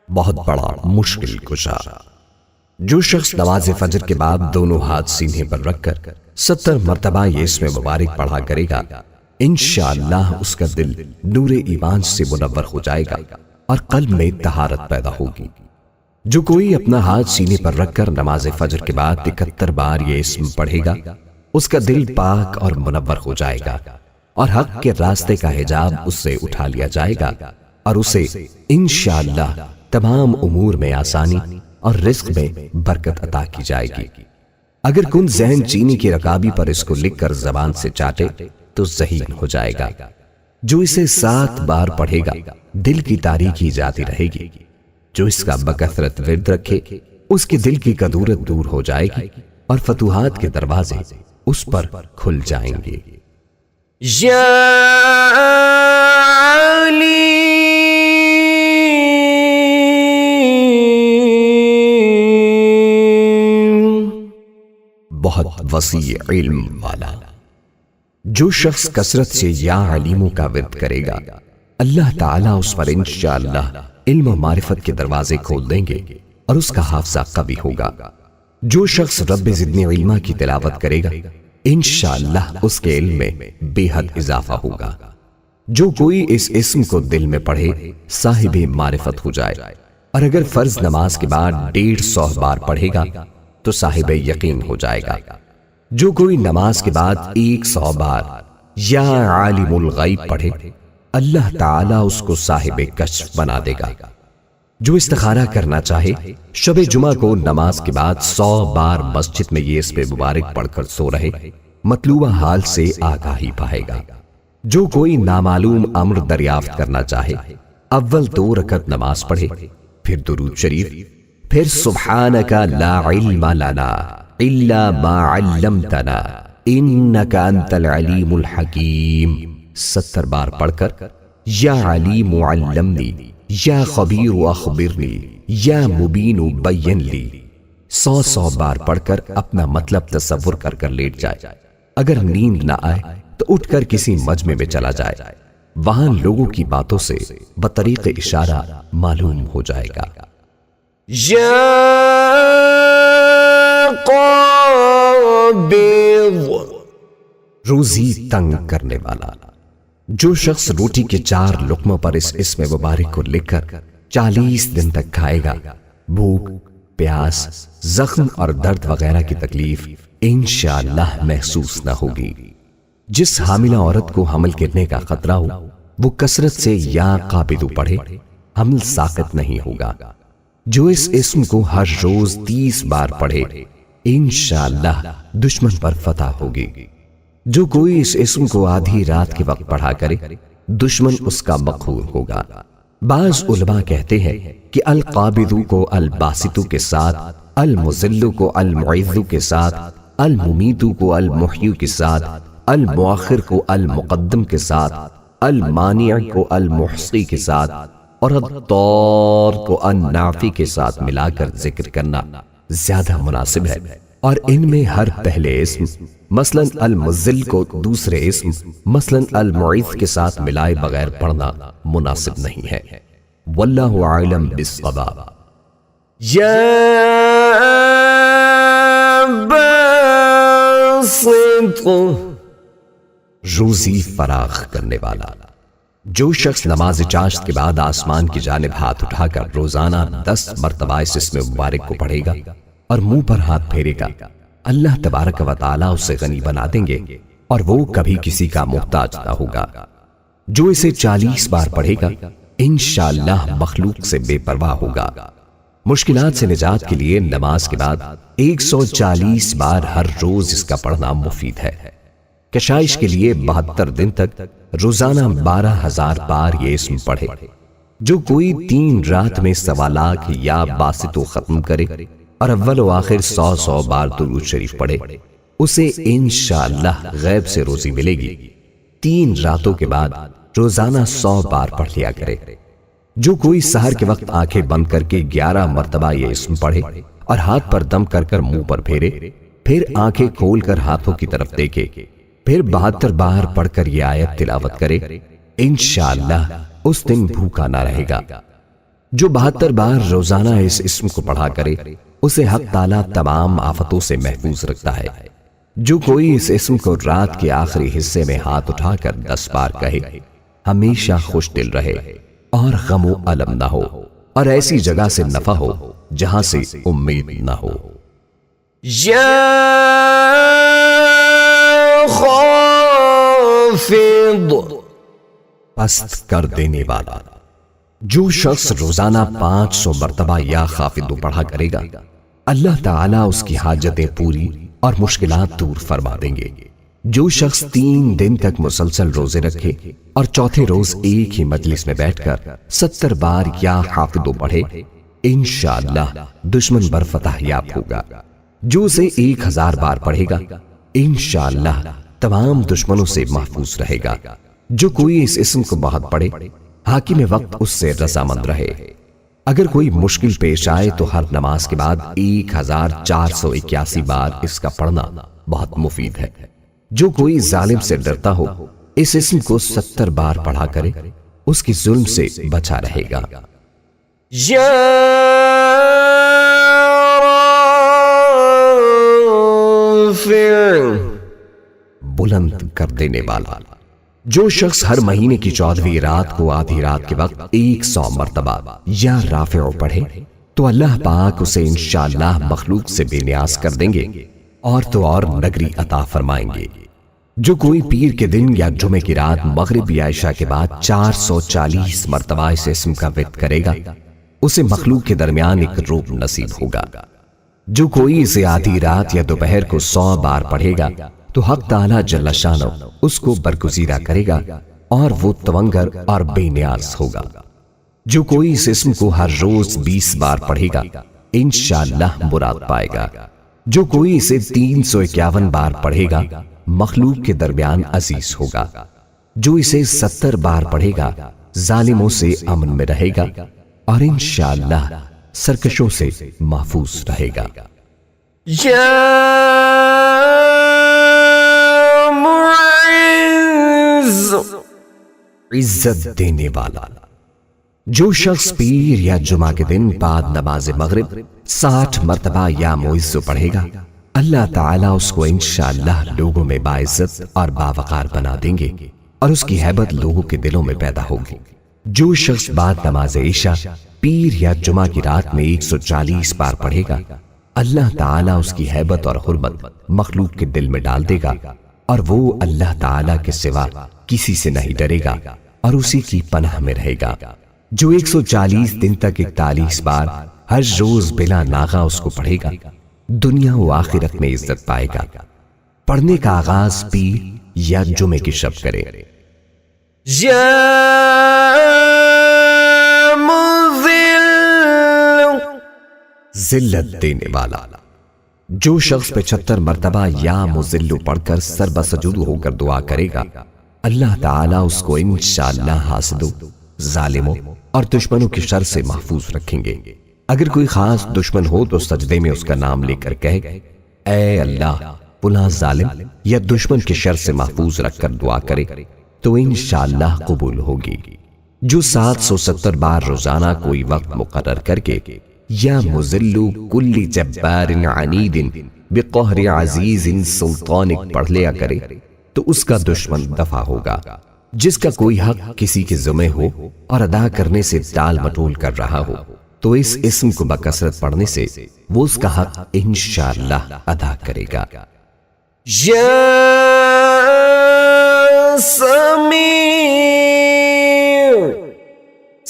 بہت بڑا مشکل کشا۔ جو شخص نماز فجر کے بعد دونوں ہاتھ سینے پر رکھ کر 70 مرتبہ یہ اسم مبارک پڑھا کرے گا، انشاءاللہ اس کا دل نور ایمان سے منور ہو جائے گا اور قلب میں طہارت پیدا ہوگی۔ جو کوئی اپنا ہاتھ سینے پر رکھ کر نماز فجر کے بعد 71 بار یہ اسم پڑھے گا، اس کا دل پاک اور منور ہو جائے گا اور حق کے راستے کا حجاب اس سے اٹھا لیا جائے گا اور اسے انشاءاللہ تمام امور میں آسانی اور رزق میں برکت عطا کی جائے گی۔ اگر کن ذہن چینی کی رکابی پر اس کو لکھ کر زبان سے چاٹے تو ذہین ہو جائے گا۔ جو اسے 7 بار پڑھے گا، دل کی تاریکی جاتی رہے گی۔ جو اس کا بکثرت ورد رکھے، اس کے دل کی کدورت دور ہو جائے گی اور فتوحات کے دروازے اس پر کھل جائیں گے۔ یا علی بہت وسیع علم والا۔ جو شخص کثرت سے یا علیموں کا ورد کرے گا، اللہ تعالیٰ اس پر انشاءاللہ علم و معرفت کے دروازے کھول دیں گے اور اس کا حافظہ قوی ہوگا۔ جو شخص رب زدنی علما کی تلاوت کرے گا، انشاءاللہ اس کے علم میں بے حد اضافہ ہوگا۔ جو کوئی اس اسم کو دل میں پڑھے، صاحب معرفت ہو جائے، اور اگر فرض نماز کے بعد 150 بار پڑھے گا تو صاحب یقین ہو جائے گا۔ جو کوئی نماز کے بعد 100 بار یا عالم الغیب پڑھے، اللہ تعالیٰ اس کو صاحب کشف بنا دے گا۔ جو استخارہ کرنا چاہے، شب جمعہ کو نماز کے بعد 100 بار مسجد میں یہ اسم مبارک پڑھ کر سو رہے، مطلوبہ حال سے آگاہی پائے گا۔ جو کوئی نامعلوم امر دریافت کرنا چاہے، اول 2 رکعت نماز پڑھے، پھر درود شریف، پھر سبحانک لا علم لنا الا ما علمتنا انک انت العلیم الحکیم 70 بار پڑھ کر یا علیم علمنی، یا خبیر اخبرنی، یا مبین بین لی 100 بار پڑھ کر اپنا مطلب تصور کر کر لیٹ جائے۔ اگر نیند نہ آئے تو اٹھ کر کسی مجمع میں چلا جائے، وہاں لوگوں کی باتوں سے بطریق اشارہ معلوم ہو جائے گا۔ یا قابض روزی تنگ کرنے والا۔ جو شخص روٹی کے 4 لقموں پر اس اسم مبارک کو لکھ کر 40 دن تک کھائے گا، بھوک، پیاس، زخم اور درد وغیرہ کی تکلیف انشاءاللہ محسوس نہ ہوگی۔ جس حاملہ عورت کو حمل گرنے کا خطرہ ہو، وہ کثرت سے یا قابض پڑھے، حمل ساقط نہیں ہوگا۔ جو اس اسم کو ہر روز 30 بار پڑھے، انشاءاللہ دشمن پر فتح ہوگی۔ جو کوئی اس اسم کو آدھی رات کے وقت پڑھا کرے، دشمن اس کا مقہور ہوگا۔ بعض علماء کہتے ہیں کہ القابض کو الباسط کے ساتھ، المذل کو المعز کے ساتھ، الممیت کو المحیی کے ساتھ، المؤخر کو المقدم کے ساتھ، المانع کو المحصی کے ساتھ، اور الضار کو النافع کے ساتھ ملا کر ذکر کرنا زیادہ مناسب ہے، اور ان میں ہر پہلے اسم مثلا المذل کو دوسرے اسم مثلا المعز کے ساتھ ملائے بغیر پڑھنا مناسب نہیں ہے۔ واللہ اعلم بالصواب۔ یا باسط روزی فراخ کرنے والا۔ جو شخص نماز چاشت کے بعد آسمان کی جانب ہاتھ اٹھا کر روزانہ 10 مرتبہ اس اسم مبارک کو پڑھے گا اور منہ پر ہاتھ پھیرے گا، اللہ تبارک و تعالیٰ اسے غنی بنا دیں گے اور وہ کبھی کسی کا محتاج نہ ہوگا۔ جو اسے 40 بار پڑھے گا انشاءاللہ مخلوق سے بے پرواہ ہوگا۔ مشکلات سے نجات کے لیے نماز کے بعد 140 بار ہر روز اس کا پڑھنا مفید ہے۔ کشائش کے لیے 72 دن تک روزانہ 12,000 بار یہ اسم پڑھے۔ جو کوئی 3 رات میں 1.25 لاکھ یا باسطو ختم کرے اور اول و آخر 100 بار درود شریف پڑھے، اسے انشاءاللہ غیب سے روزی ملے گی۔ 3 راتوں کے بعد روزانہ 100 بار پڑھ لیا کرے۔ جو کوئی سحر کے وقت آنکھیں بند کر کے 11 مرتبہ یہ اسم پڑھے اور ہاتھ پر دم کر کر منہ پر پھیرے، پھر آنکھیں کھول کر ہاتھوں کی طرف دیکھے، پھر 72 بار پڑھ کر یہ آیت تلاوت کرے، انشاءاللہ اس دن بھوکا نہ رہے گا۔ جو 72 بار روزانہ اس اسم کو پڑھا کرے، اسے حق تعالیٰ تمام آفتوں سے محفوظ رکھتا ہے۔ جو کوئی اس اسم کو رات کے آخری حصے میں ہاتھ اٹھا کر 10 بار کہے، ہمیشہ خوش دل رہے اور غم و الم نہ ہو اور ایسی جگہ سے نفع ہو جہاں سے امید نہ ہو۔ یا خافض، پست کر دینے والا۔ جو شخص روزانہ 500 مرتبہ یا خافض پڑھا کرے گا، اللہ تعالیٰ اس کی حاجتیں پوری اور مشکلات دور فرما دیں گے۔ جو شخص 3 دن تک مسلسل روزے رکھے اور چوتھے روز ایک ہی مجلس میں بیٹھ کر 70 بار یا حافظ پڑھے، انشاءاللہ دشمن پر فتح یاب ہوگا۔ جو اسے 1000 بار پڑھے گا، انشاءاللہ تمام دشمنوں سے محفوظ رہے گا۔ جو کوئی اس اسم کو بہت پڑھے، حاکم وقت اس سے رضامند رہے۔ اگر کوئی مشکل پیش آئے تو ہر نماز کے بعد 1481 بار اس کا پڑھنا بہت مفید ہے۔ جو کوئی ظالم سے ڈرتا ہو، اس اسم کو 70 بار پڑھا کرے، اس کی ظلم سے بچا رہے گا۔ یا رافع، بلند کر دینے والا۔ جو شخص ہر مہینے کی 14ویں رات کو آدھی رات کے وقت 100 مرتبہ یا رافع پڑھے تو اللہ پاک اسے انشاءاللہ مخلوق سے بے نیاز کر دیں گے اور تو اور نگری عطا فرمائیں گے۔ جو کوئی پیر کے دن یا جمعے کی رات مغرب یا عشاء کے بعد 440 مرتبہ اس اسم کا ورد کرے گا، اسے مخلوق کے درمیان ایک روب نصیب ہوگا۔ جو کوئی اسے آدھی رات یا دوپہر کو 100 بار پڑھے گا تو حق تعالیٰ جل شانہ اس کو برگزیدہ کرے گا اور وہ توانگر اور بے نیاز ہوگا۔ جو کوئی اس اسم کو ہر روز 20 بار پڑھے گا، انشاءاللہ مراد پائے گا۔ جو کوئی اسے 351 بار پڑھے گا، مخلوق کے درمیان عزیز ہوگا۔ جو اسے 70 بار پڑھے گا، ظالموں سے امن میں رہے گا اور انشاءاللہ سرکشوں سے محفوظ رہے گا۔ یا معز، عزت دینے والا۔ جو شخص پیر یا جمعہ کے دن بعد نماز مغرب 60 مرتبہ یا معز پڑھے گا، اللہ تعالیٰ اس کو انشاءاللہ لوگوں میں باعزت اور باوقار بنا دیں گے اور اس کی ہیبت لوگوں کے دلوں میں پیدا ہوگی۔ جو شخص بعد نماز عشاء پیر یا جمعہ کی رات میں 140 بار پڑھے گا، اللہ تعالیٰ اس کی ہیبت اور حرمت مخلوق کے دل میں ڈال دے گا اور وہ اللہ تعالیٰ کے سوا کسی سے نہیں ڈرے گا اور اسی کی پناہ میں رہے گا۔ جو 140 دن تک 41 بار ہر روز بلا ناغہ اس کو پڑھے گا، دنیا و آخرت میں عزت پائے گا۔ پڑھنے کا آغاز پیر یا جمعے کی شب کرے۔ یا مذل، ذلت دینے والا۔ جو شخص 75 مرتبہ یا مذل پڑھ کر سر بسجود ہو کر دعا کرے گا، اللہ تعالیٰ اس کو انشاءاللہ حاسدوں، ظالموں اور دشمنوں کی شر سے محفوظ رکھیں گے۔ اگر کوئی خاص دشمن ہو تو سجدے میں اس کا نام لے کر کہے، اے اللہ فلاں ظالم یا دشمن کی شر سے محفوظ رکھ کر دعا کرے تو انشاءاللہ قبول ہوگی۔ جو 770 بار روزانہ کوئی وقت مقرر کر کے یا مذل کل جبار عنید بقہر عزیز سلطانک پڑھ لیا کرے، تو اس کا دشمن دفع ہوگا۔ جس کا کوئی حق کسی کے ذمہ ہو اور ادا کرنے سے ٹال مٹول کر رہا ہو تو اس اسم کو بکثرت پڑھنے سے وہ اس کا حق انشاءاللہ ادا کرے گا۔ یا سمیع،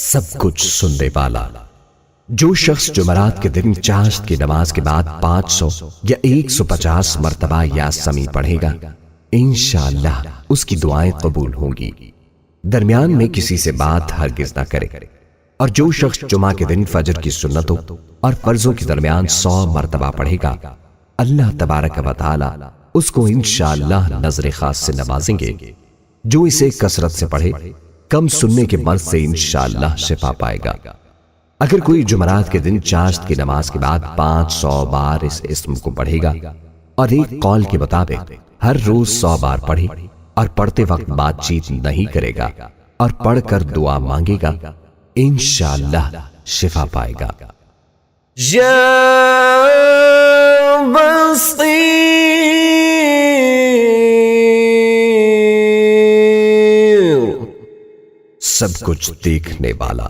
سب کچھ سننے والا۔ جو شخص جمعرات کے دن چاشت کی نماز کے بعد 500 یا 150 مرتبہ یا سمیع پڑھے گا، انشاءاللہ اس کی دعائیں قبول ہوں گی۔ درمیان میں کسی سے بات ہرگز نہ کرے۔ اور جو شخص جمعہ کے دن فجر کی سنتوں اور فرضوں کے درمیان 100 مرتبہ پڑھے گا، اللہ تبارک و تعالی اس کو انشاءاللہ نظر خاص سے نوازیں گے۔ جو اسے کثرت سے پڑھے، کم سننے کے مرض سے انشاءاللہ شفا پائے گا۔ اگر کوئی جمعرات کے دن چاشت کی نماز کے بعد 500 بار اس اسم کو پڑھے گا اور ایک قول کے مطابق ہر روز 100 بار پڑھے اور پڑھتے وقت بات چیت نہیں کرے گا اور پڑھ کر دعا مانگے گا، انشاءاللہ شفا پائے گا۔ یا بصیر، سب کچھ دیکھنے والا۔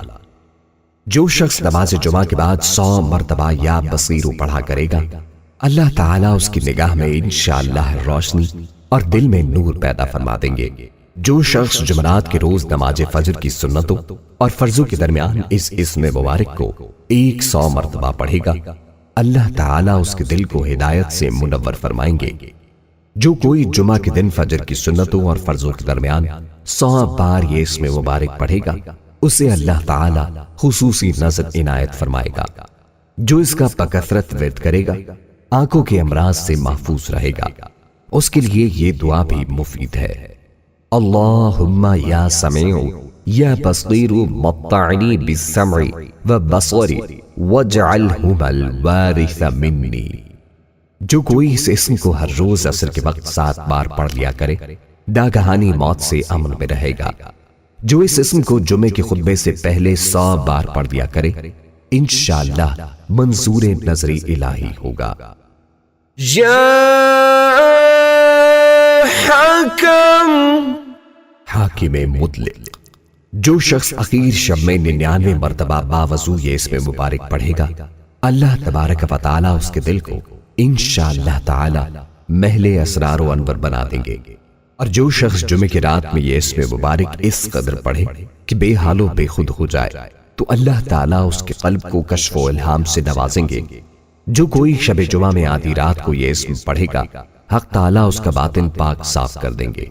جو شخص نماز جمعہ کے بعد 100 مرتبہ یا بصیر پڑھا کرے گا، اللہ تعالیٰ اس کی نگاہ میں انشاءاللہ روشنی اور دل میں نور پیدا فرما دیں گے۔ جو شخص جمعرات کے روز نماز فجر کی سنتوں اور فرضوں کے درمیان اس اسم مبارک کو 100 مرتبہ پڑھے گا، اللہ تعالیٰ اس کے دل کو ہدایت سے منور فرمائیں گے۔ جو کوئی جمعہ کے دن فجر کی سنتوں اور فرضوں کے درمیان 100 بار یہ اسم مبارک پڑھے گا، اسے اللہ تعالیٰ خصوصی نظر عنایت فرمائے گا۔ جو اس کا بکثرت ورد کرے گا، آنکھوں کے امراض سے محفوظ رہے گا۔ اس کے لیے یہ دعا بھی مفید ہے: اللہم یا سمیع یا بصیر مطعنی بالسمع والبصر واجعلہما الوارث منی۔ جو کوئی اس اسم کو ہر روز عصر کے وقت 7 بار پڑھ لیا کرے، ناگہانی موت سے امن میں رہے گا۔ جو اس اسم کو جمعے کے خطبے سے پہلے 100 بار پڑھ لیا کرے، انشاءاللہ منظور نظری الہی ہوگا۔ یا حکم، حاکم مطلق۔ جو شخص اخیر شب میں 99 مرتبہ باوضو یہ اسم مبارک پڑھے گا، اللہ تبارک و تعالیٰ اس کے دل کو انشاءاللہ تعالی محل اسرار و انور بنا دیں گے۔ اور جو شخص جمعے کی رات میں یہ اسم مبارک اس قدر پڑھے کہ بے حال و بے خود ہو جائے، تو اللہ تعالیٰ اس کے قلب کو کشف و الہام سے نوازیں گے۔ جو کوئی شب جمعہ میں آدھی رات کو یہ اسم پڑھے گا، حق تعالیٰ اس کا باطن پاک صاف کر دیں گے۔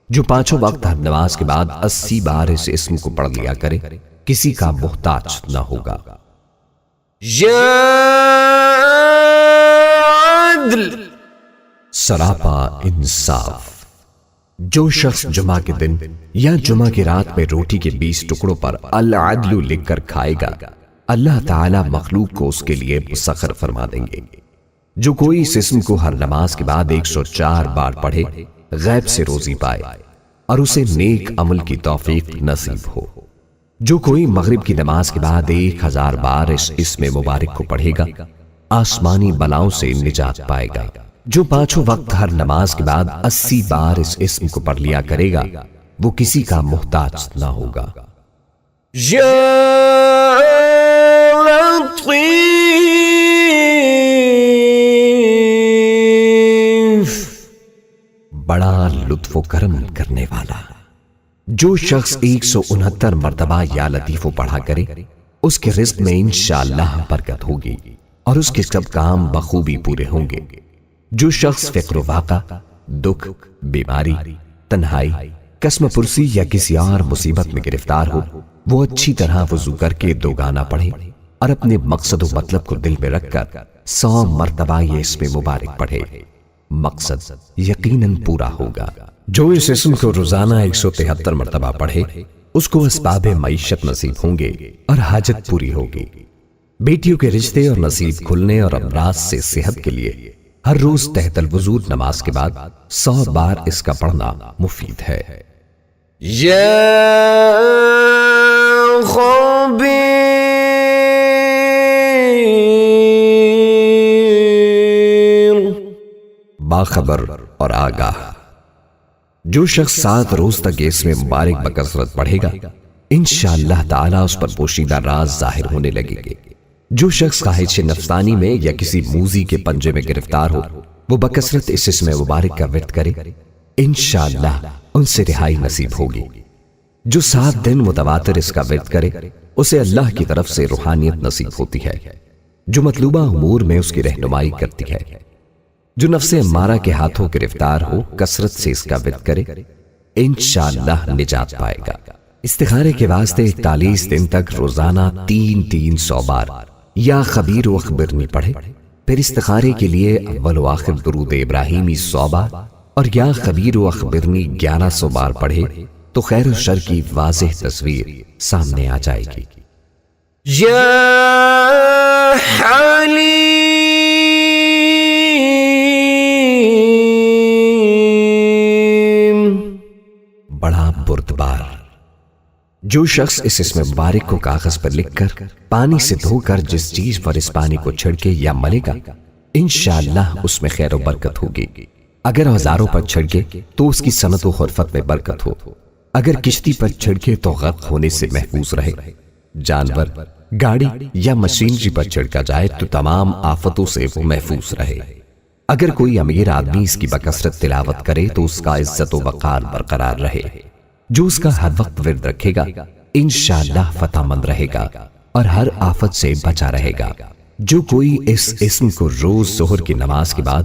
جو 5 وقت ہر نماز کے بعد 80 بار اس اسم کو پڑھ لیا کرے، کسی کا محتاج نہ ہوگا۔ یا عدل، سراپا انصاف۔ جو شخص جمعہ کے دن یا جمعہ کی رات میں روٹی کے 20 ٹکڑوں پر العدل لکھ کر کھائے گا، اللہ تعالیٰ مخلوق کو اس کے لیے مسخر فرما دیں گے۔ جو کوئی اس اسم کو ہر نماز کے بعد 104 بار پڑھے، غیب سے روزی پائے اور اسے نیک عمل کی توفیق نصیب ہو۔ جو کوئی مغرب کی نماز کے بعد 1000 بار اس اسم مبارک کو پڑھے گا، آسمانی بلاؤں سے نجات پائے گا۔ جو 5 وقت ہر نماز کے بعد 80 بار اس اسم کو پڑھ لیا کرے گا، وہ کسی کا محتاج نہ ہوگا۔ یا لطیف، بڑا لطف و کرم کرنے والا۔ جو شخص 169 مرتبہ یا لطیف پڑھا کرے، اس کے رزق میں انشاءاللہ برکت ہوگی اور اس کے سب کام بخوبی پورے ہوں گے۔ جو شخص فقر و واقع، دکھ، بیماری، تنہائی، قسم پرسی یا کسی اور مصیبت میں گرفتار ہو، وہ اچھی طرح وضو کر کے 2 گانا پڑھے اور اپنے مقصد و مطلب کو دل میں رکھ کر 100 مرتبہ یہ اسم مبارک پڑھے، مقصد یقیناً پورا ہوگا۔ جو اس اسم کو روزانہ 173 مرتبہ پڑھے، اس کو اسباب معیشت نصیب ہوں گے اور حاجت پوری ہوگی۔ بیٹیوں کے رشتے اور نصیب کھلنے اور امراض سے صحت کے لیے ہر روز تحت الوضو نماز کے بعد 100 بار اس کا پڑھنا مفید ہے۔ یا خبیر، باخبر اور آگاہ۔ جو شخص 7 روز تک اس میں مبارک بکثرت پڑھے گا انشاءاللہ تعالیٰ اس پر پوشیدہ راز ظاہر ہونے لگے گے۔ جو شخص خواہش نفسانی میں یا کسی موذی کے پنجے میں گرفتار ہو وہ بکثرت اس اسم مبارک کا ورد کرے، انشاءاللہ ان سے رہائی نصیب ہوگی۔ جو 7 دن متواتر اس کا ورد کرے اسے اللہ کی طرف سے روحانیت نصیب ہوتی ہے جو مطلوبہ امور میں اس کی رہنمائی کرتی ہے۔ جو نفس امارہ کے ہاتھوں گرفتار ہو کثرت سے اس کا ورد کرے انشاءاللہ نجات پائے گا۔ استخارے کے واسطے 41 دن تک روزانہ 300 بار یا خبیر و اخبرنی پڑھے، پھر استخارے کے لیے اول و آخر درود ابراہیمی 100 بار اور یا خبیر و اخبرنی 1100 بار پڑھے تو خیر و شر کی واضح تصویر سامنے آ جائے گی۔ یا حلیم بڑا بردبار۔ جو شخص اس اسم مبارک کو کاغذ پر لکھ کر پانی سے دھو کر جس چیز پر اس پانی کو چھڑکے یا ملے گا انشاءاللہ اس میں خیر و برکت ہوگی۔ اگر اوزاروں پر چھڑکے تو اس کی صنعت و خرفت میں برکت ہو، اگر کشتی پر چھڑکے تو غرق ہونے سے محفوظ رہے، جانور، گاڑی یا مشینری پر چھڑکا جائے تو تمام آفتوں سے وہ محفوظ رہے۔ اگر کوئی امیر آدمی اس کی بکثرت تلاوت کرے تو اس کا عزت و وقار برقرار رہے۔ جو اس کا ہر وقت ورد رکھے گا انشاءاللہ فتح مند رہے گا اور ہر آفت سے بچا رہے گا۔ جو کوئی اس اسم کو روز ظہر کی نماز کے بعد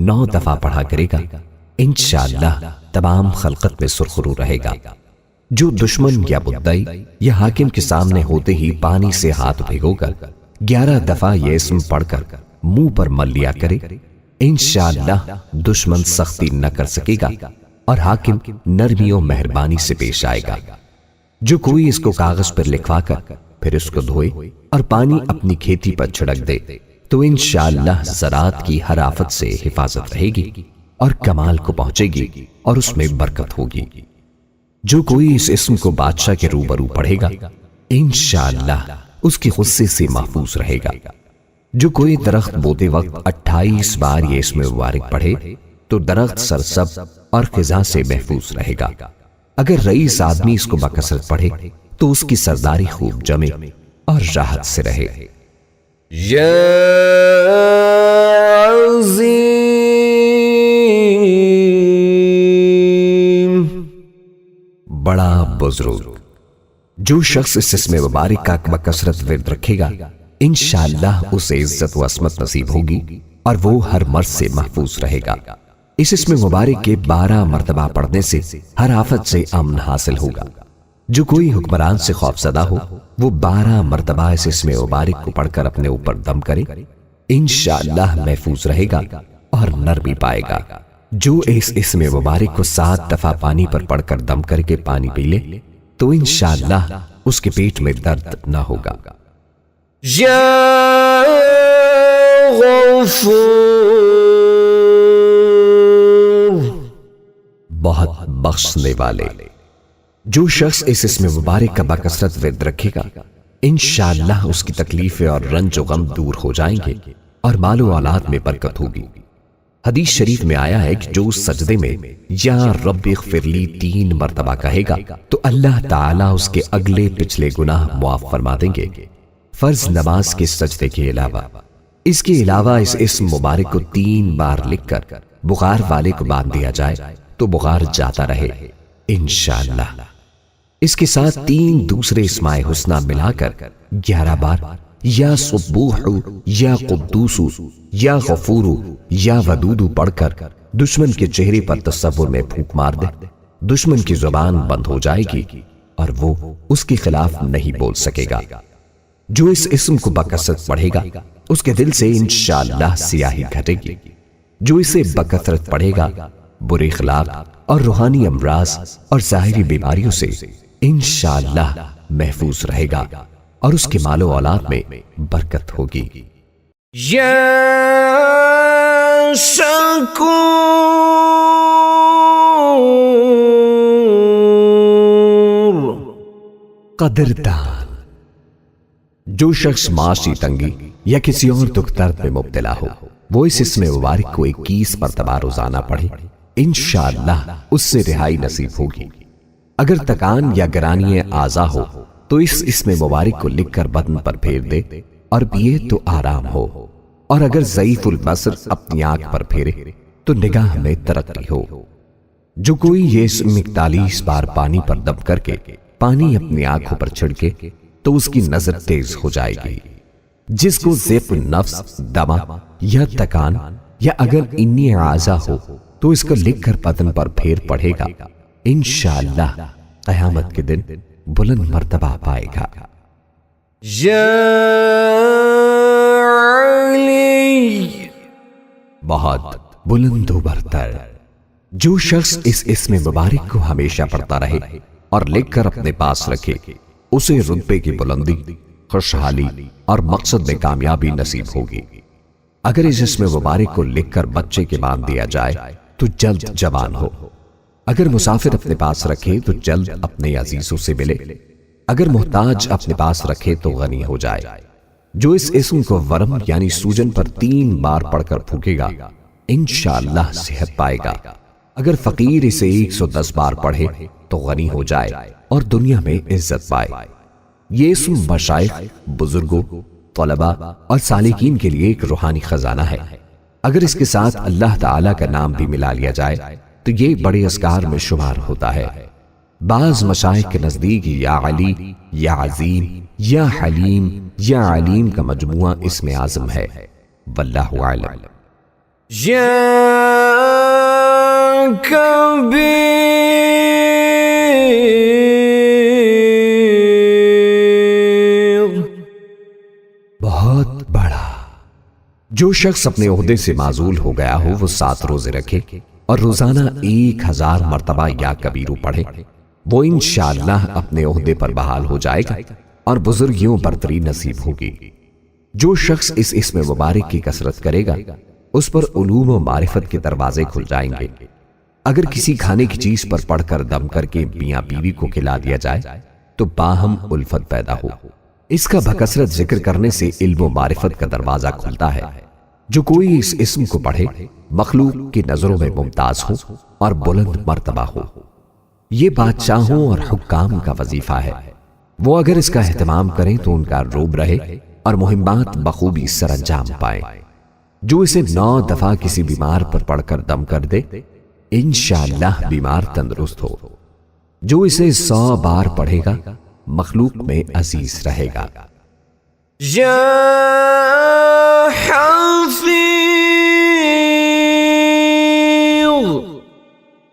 9 دفعہ پڑھا کرے گا انشاءاللہ تمام خلقت میں سرخرو رہے گا۔ جو دشمن یا بدعی یا حاکم کے سامنے ہوتے ہی پانی سے ہاتھ بھگو کر 11 دفعہ یہ اسم پڑھ کر منہ پر مل لیا کرے انشاءاللہ دشمن سختی نہ کر سکے گا اور حاکم نرمی و مہربانی سے پیش آئے گا۔ جو کوئی اس کو کاغذ پر لکھوا کر پھر اس کو دھوئے اور پانی اپنی کھیتی پر چھڑک دے تو انشاءاللہ زراعت کی ہر آفت سے حفاظت رہے گی اور کمال کو پہنچے گی اور اس میں برکت ہوگی۔ جو کوئی اس اسم کو بادشاہ کے روبرو پڑھے گا انشاءاللہ اس کے غصے سے محفوظ رہے گا۔ جو کوئی درخت بوتے وقت 28 بار یہ اسم مبارک پڑھے تو درخت سرسبز اور خزاں سے محفوظ رہے گا۔ اگر رئیس آدمی اس کو بکثرت پڑھے تو اس کی سرداری خوب جمے اور راحت سے رہے۔ یا عظیم بڑا بزرگ۔ جو شخص اس اسم مبارک کا بکثرت ورد رکھے گا انشاءاللہ اسے عزت و عصمت نصیب ہوگی اور وہ ہر مرض سے محفوظ رہے گا۔ اس اسم مبارک کے 12 مرتبہ پڑھنے سے ہر آفت سے امن حاصل ہوگا۔ جو کوئی حکمران سے خوف زدہ ہو وہ 12 مرتبہ اس اسم مبارک کو پڑھ کر اپنے اوپر دم کرے انشاءاللہ محفوظ رہے گا اور نرمی پائے گا۔ جو اس اسم مبارک کو 7 دفعہ پانی پر پڑھ کر دم کر کے پانی پی لے تو انشاءاللہ اس کے پیٹ میں درد نہ ہوگا۔ یا غفور بہت بخشنے والے۔ جو شخص اس اسم مبارک کا بکثرت ورد رکھے گا انشاءاللہ اس کی تکلیفیں اور رنج و غم دور ہو جائیں گے اور مال و اولاد میں برکت ہوگی۔ حدیث شریف میں آیا ہے کہ جو سجدے میں یا رب اغفر لی 3 مرتبہ کہے گا تو اللہ تعالیٰ اس کے اگلے پچھلے گناہ معاف فرما دیں گے، فرض نماز کے سجدے کے علاوہ۔ اس کے علاوہ اس اسم مبارک کو 3 بار لکھ کر بخار والے کو باندھ دیا جائے تو بخار جاتا رہے انشاءاللہ۔ اس کے ساتھ 3 دوسرے اسماء حسنہ ملا کر 11 بار یا سبوح یا قدوس یا غفور یا ودود پڑھ کر دشمن کے چہرے پر تصور میں پھونک مار دے، دشمن کی زبان بند ہو جائے گی اور وہ اس کے خلاف نہیں بول سکے گا۔ جو اس اسم کو بکثرت پڑھے گا اس کے دل سے انشاءاللہ سیاہی گھٹے گی۔ جو اسے بکثرت پڑھے گا برے اخلاق اور روحانی امراض اور ظاہری بیماریوں سے انشاءاللہ محفوظ رہے گا اور اس کے مال و اولاد میں برکت ہوگی۔ یا شکور قدردان۔ جو شخص معاشی تنگی یا کسی اور دکھ درد میں مبتلا ہو وہ اس اسم مبارک کو 21 مرتبہ روزانہ پڑھے انشاءاللہ اس سے رہائی نصیب ہوگی۔ اگر تکان یا گرانی اعضا ہو تو اس اسم مبارک کو لکھ کر بدن پر پھیر دے اور پیے تو آرام ہو، اور اگر ضعیف البصر اپنی آنکھ پر پھیرے تو نگاہ میں ترقی ہو۔ جو کوئی یہ اسم 41 بار پانی پر دم کر کے پانی اپنی آنکھوں پر چھڑکے تو اس کی نظر تیز ہو جائے گی۔ جس کو ضعف النفس، دمہ یا تکان یا اگر انی اعضا ہو تو اس کو لکھ کر بدن پر پھیر پڑھے گا، انشاءاللہ قیامت کے دن بلند مرتبہ پائے گا۔ یا علی، بہت بلند و برتر۔ جو شخص اس اسم مبارک کو ہمیشہ پڑھتا رہے اور لکھ کر اپنے پاس رکھے، اسے رتبے کی بلندی، خوشحالی اور مقصد میں کامیابی نصیب ہوگی۔ اگر اس اسم مبارک کو لکھ کر بچے کے باندھ دیا جائے تو جلد جوان ہو، اگر مسافر اپنے پاس رکھے تو جلد اپنے عزیزوں سے ملے، اگر محتاج اپنے پاس رکھے تو غنی ہو جائے۔ جو اس اسم کو ورم یعنی سوجن پر 3 بار پڑھ کر پھونکے گا، انشاءاللہ صحت پائے گا۔ اگر فقیر اسے 110 بار پڑھے تو غنی ہو جائے اور دنیا میں عزت پائے۔ یہ اسم مشائخ، بزرگوں، طلباء اور سالکین کے لیے ایک روحانی خزانہ ہے۔ اگر اس کے ساتھ اللہ تعالیٰ کا نام بھی ملا لیا جائے تو یہ بڑے اذکار میں شمار ہوتا ہے۔ بعض مشائخ کے نزدیک یا علی، یا عظیم، یا حلیم، یا علیم کا مجموعہ اسم اعظم ہے۔ واللہ اعلم۔ یا کبیر، بہت بڑا۔ جو شخص اپنے عہدے سے معزول ہو گیا ہو وہ 7 روزے رکھے اور روزانہ 1000 مرتبہ یا کبیرو پڑھے، وہ انشاءاللہ اپنے عہدے پر بحال ہو جائے گا اور بزرگیوں برتری نصیب ہوگی۔ جو شخص اس اسم مبارک کی کثرت کرے گا اس پر علوم و معرفت کے دروازے کھل جائیں گے۔ اگر کسی کھانے کی چیز پر پڑھ کر دم کر کے میاں بیوی کو کھلا دیا جائے تو باہم الفت پیدا ہو۔ اس کا بکثرت ذکر کرنے سے علم و معرفت کا دروازہ کھلتا ہے۔ جو کوئی اس اسم کو پڑھے مخلوق کی نظروں میں ممتاز ہو اور بلند مرتبہ ہو۔ یہ بادشاہوں اور حکام کا وظیفہ ہے، وہ اگر اس کا اہتمام کریں تو ان کا روب رہے اور مہمات بخوبی سر انجام پائیں۔ جو اسے 9 دفعہ کسی بیمار پر پڑھ کر دم کر دے، انشاءاللہ بیمار تندرست ہو۔ جو اسے 100 بار پڑھے گا مخلوق میں عزیز رہے گا۔ یا حفیظ،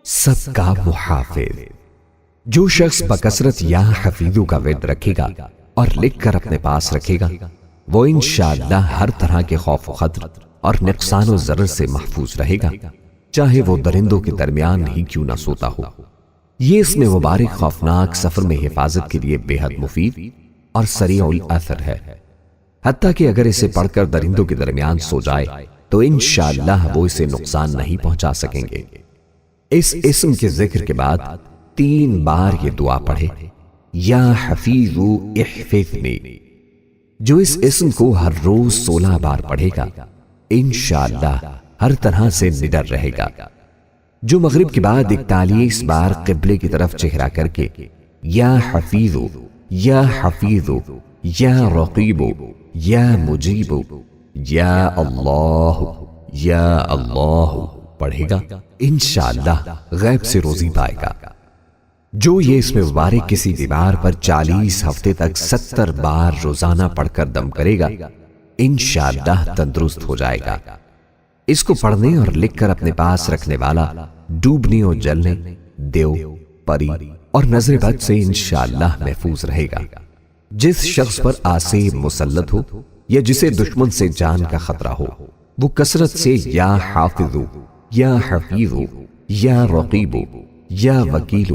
سب کا محافظ۔ جو شخص بکثرت یا حفیظو کا ورد رکھے گا اور لکھ کر اپنے پاس رکھے گا، وہ انشاءاللہ ہر طرح کے خوف و خطر اور نقصان و ضرر سے محفوظ رہے گا، چاہے وہ درندوں کے درمیان ہی کیوں نہ سوتا ہو۔ یہ اسم مبارک خوفناک سفر میں حفاظت کے لیے بے حد مفید اور سریع الاثر ہے۔ حتیٰ کہ اگر اسے پڑھ کر درندوں کے درمیان سو جائے تو انشاءاللہ وہ اسے نقصان نہیں پہنچا سکیں گے۔ اس اسم کے ذکر کے بعد 3 بار یہ دعا پڑھے، یا حفیظ احفظنی۔ جو اس اسم کو ہر روز 16 بار پڑھے گا انشاءاللہ ہر طرح سے نڈر رہے گا۔ جو مغرب کے بعد 41 بار قبلے کی طرف چہرہ کر کے یا حفیظ، یا حفیظ، یا رقیب، یا مجیب، یا اللہ پڑھے گا، انشاءاللہ غیب سے روزی پائے گا۔ جو یہ اسم مبارک کسی بیمار پر 40 ہفتے تک 70 بار روزانہ پڑھ کر دم کرے گا، انشاءاللہ تندرست ہو جائے گا۔ اس کو پڑھنے اور لکھ کر اپنے پاس رکھنے والا ڈوبنے اور جلنے، دیو، پری اور نظر بد سے انشاءاللہ محفوظ رہے گا۔ جس شخص پر آسیب مسلط ہو یا جسے دشمن سے جان کا خطرہ ہو، وہ کثرت سے یا حافظ، یا حفیظ، یا رقیب، یا وکیل،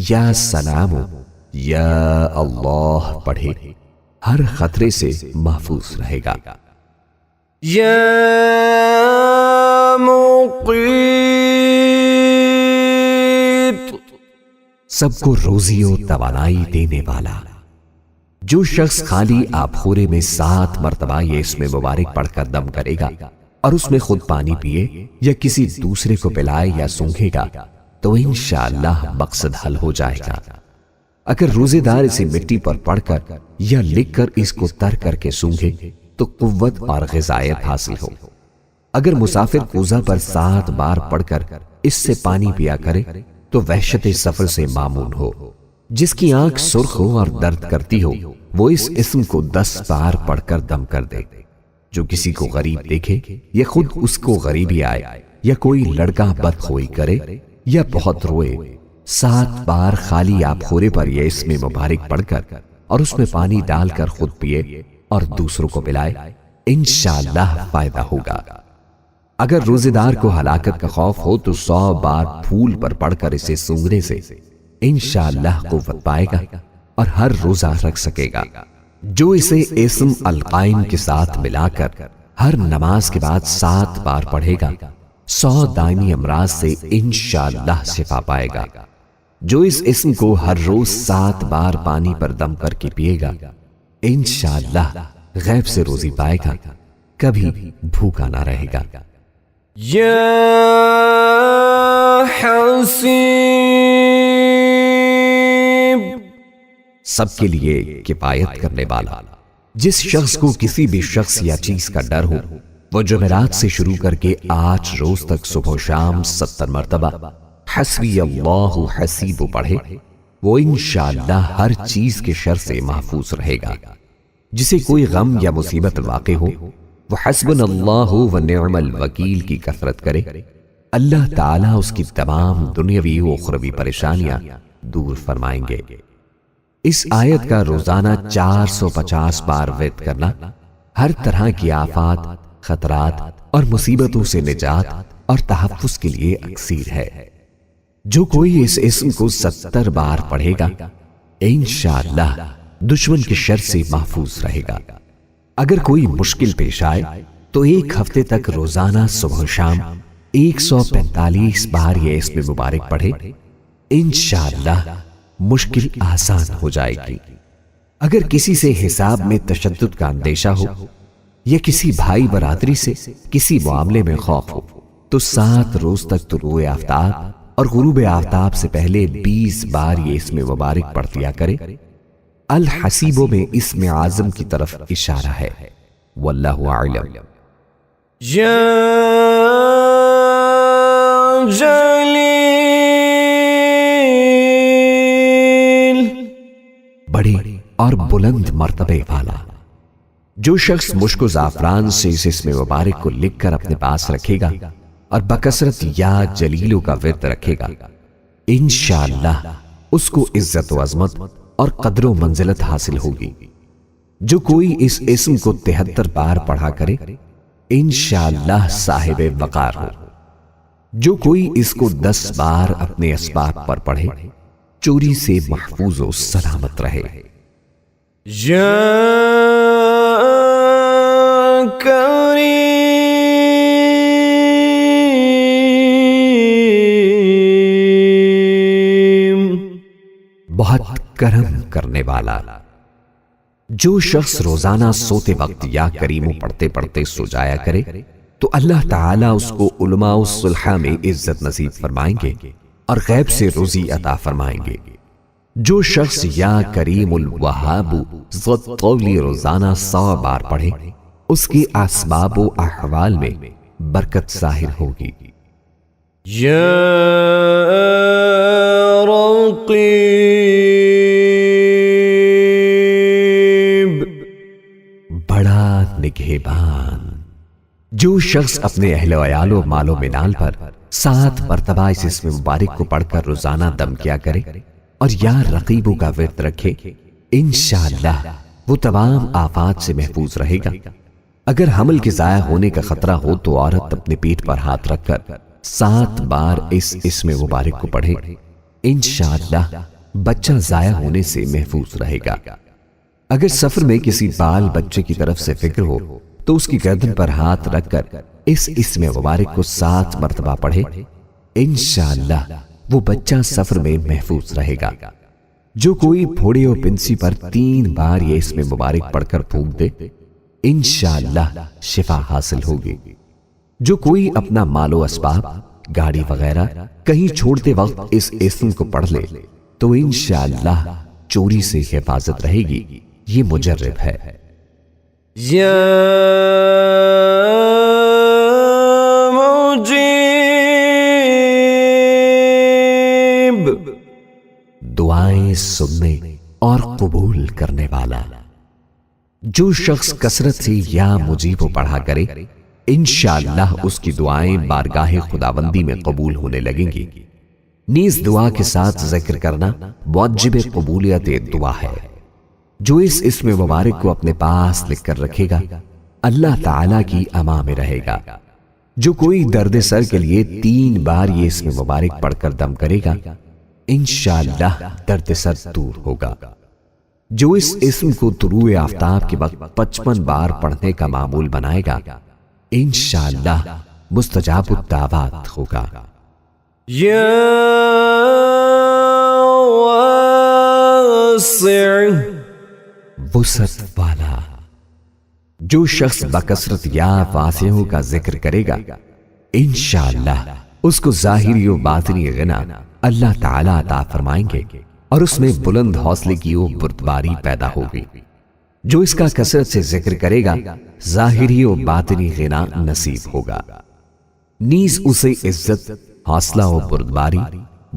یا سلام، یا اللہ پڑھے، ہر خطرے سے محفوظ رہے گا۔ یا مقیت، سب کو روزی و توانائی دینے والا۔ جو شخص خالی آبخورے میں 7 مرتبہ یہ اسم مبارک پڑھ کر دم کرے گا اور اس میں خود پانی پیے یا کسی دوسرے کو پلائے یا سونگھے گا تو انشاءاللہ مقصد حل ہو جائے گا۔ اگر روزے دار اسے مٹی پر پڑھ کر یا لکھ کر اس کو تر کر کے سونگھے تو قوت اور غذائیت حاصل ہو۔ اگر مسافر کوزہ پر 7 بار پڑھ کر اس سے پانی پیا کرے تو وحشت سفر سے مامون ہو۔ جس کی آنکھ سرخ ہو اور درد کرتی ہو وہ اس اسم کو 10 بار پڑھ کر دم کر دے۔ جو کسی کو غریب دیکھے یا خود اس کو غریبی آئے یا کوئی لڑکا بدخوئی کرے یا بہت روئے، 7 بار خالی آب خورے پر یہ اسم مبارک پڑھ کر اور اس میں پانی ڈال کر خود پیے اور دوسروں کو پلائے، انشاءاللہ فائدہ ہوگا۔ اگر روزے دار کو ہلاکت کا خوف ہو تو 100 بار پھول پر پڑھ کر اسے سونگھنے سے انشاءاللہ قوت پائے گا اور ہر روزہ رکھ سکے گا۔ جو اسے اسم القائم کے ساتھ ملا کر ہر نماز کے بعد 7 بار پڑھے گا 100 دائمی امراض سے انشاءاللہ شفا پائے گا۔ جو اس اسم کو ہر روز 7 بار پانی پر دم کر کے پیے گا انشاءاللہ غیب سے روزی پائے گا، کبھی بھوکا نہ رہے گا۔ یا حسیب، سب کے لیے کفایت کرنے والا۔ جس شخص کو کسی بھی شخص یا چیز کا ڈر ہو وہ جمعرات سے شروع کر کے 8 روز تک صبح و شام 70 مرتبہ حسبی اللہ حسیب پڑھے، وہ انشاءاللہ ہر چیز کے شر سے محفوظ رہے گا۔ جسے کوئی غم یا مصیبت واقع ہو وہ حسبنا اللہ و نعم الوکیل کی کثرت کرے، اللہ تعالیٰ اس کی تمام دنیاوی و اخروی پریشانیاں دور فرمائیں گے۔ اس آیت کا روزانہ 450 بار ورد کرنا ہر طرح کی آفات، خطرات اور مصیبتوں سے نجات اور تحفظ کے لیے اکسیر ہے۔ جو کوئی اس اسم کو 70 بار پڑھے گا انشاءاللہ دشمن کے شر سے محفوظ رہے گا۔ اگر کوئی مشکل پیش آئے تو 1 ہفتے تک روزانہ صبح و شام 145 بار یہ اسم مبارک پڑھے، انشاءاللہ مشکل آسان ہو جائے گی۔ اگر کسی سے حساب میں تشدد کا اندیشہ ہو یا کسی بھائی برادری سے کسی معاملے میں خوف ہو تو 7 روز تک طلوع آفتاب اور غروب آفتاب سے پہلے 20 بار یہ اسم مبارک پڑھ لیا کرے۔ الحسیبوں میں اسم اعظم کی طرف اشارہ ہے، واللہ اعلم۔ یا جلیل، بڑے اور بلند مرتبے والا۔ جو شخص مشک و زعفران سے اس اسم مبارک کو لکھ کر اپنے پاس رکھے گا اور بکثرت یا جلیلوں کا ورد رکھے گا انشاءاللہ اس کو عزت و عظمت اور قدر و منزلت حاصل ہوگی۔ جو کوئی اس اسم کو 73 بار پڑھا کرے انشاءاللہ صاحب وقار ہو۔ جو کوئی اس کو 10 بار اپنے اسباب پر پڑھے چوری سے محفوظ و سلامت رہے۔ یا کریم، بہت کرم کرنے والا۔ جو شخص روزانہ سوتے وقت یا کریموں پڑھتے پڑھتے سو جایا کرے تو اللہ تعالیٰ اس کو علماء الصلحہ میں عزت نصیب فرمائیں گے اور غیب سے روزی عطا فرمائیں گے۔ جو شخص یا کریم الوہاب ذو الطول روزانہ 100 بار پڑھے اس کی اسباب و احوال میں برکت ظاہر ہوگی۔ یا رقیب، بڑا نگہبان۔ جو شخص اپنے اہل و عیال و مال و منال پر 7 مرتبہ اس اسم مبارک کو پڑھ کر روزانہ دم کیا کرے اور یا رقیبوں کا ورد رکھے انشاءاللہ وہ تمام آفات سے محفوظ رہے گا۔ اگر حمل کے ضائع ہونے کا خطرہ ہو تو عورت اپنے پیٹ پر ہاتھ رکھ کر 7 بار اس اسم مبارک کو پڑھے انشاءاللہ بچہ ضائع ہونے سے محفوظ رہے گا۔ اگر سفر میں کسی بال بچے کی طرف سے فکر ہو تو اس کی گردن پر ہاتھ رکھ کر اس اسم مبارک کو 7 مرتبہ پڑھے انشاءاللہ وہ بچہ سفر میں محفوظ رہے گا۔ جو کوئی پھوڑے اور پنسی پر 3 بار یہ اسم مبارک پڑھ کر پھونک دے انشاءاللہ شفا حاصل ہوگی۔ جو کوئی اپنا مال و اسباب، گاڑی وغیرہ کہیں چھوڑتے وقت اس اسم کو پڑھ لے تو انشاءاللہ چوری سے حفاظت رہے گی۔ یہ مجرب ہے۔ یا مجیب، دعائیں سننے اور قبول کرنے والا۔ جو شخص کثرت سے یا مجیب پڑھا کرے انشاءاللہ اس کی دعائیں بارگاہ خداوندی میں قبول ہونے لگیں گی۔ نیز دعا کے ساتھ ذکر کرنا موجب قبولیت دعا ہے۔ جو اس اسم مبارک کو اپنے پاس لکھ کر رکھے گا اللہ تعالی کی اما میں رہے گا۔ جو کوئی درد سر کے لیے 3 بار یہ اسم مبارک پڑھ کر دم کرے گا انشاءاللہ درد سر دور ہوگا۔ جو اس اسم کو طلوع آفتاب کے وقت 55 بار پڑھنے کا معمول بنائے گا انشاءاللہ مستجاب الدعوات ہوگا۔ یا واسع، وسعت والا۔ جو شخص بکثرت یا واسعوں کا ذکر کرے گا انشاءاللہ اس کو ظاہری و باطنی غنا اللہ تعالی عطا فرمائیں گے اور اس میں بلند حوصلے کی وہ بردباری پیدا ہوگی۔ جو اس کا کثرت سے ذکر کرے گا ظاہری و باطنی غنا نصیب ہوگا۔ نیز اسے عزت، حوصلہ و بردباری،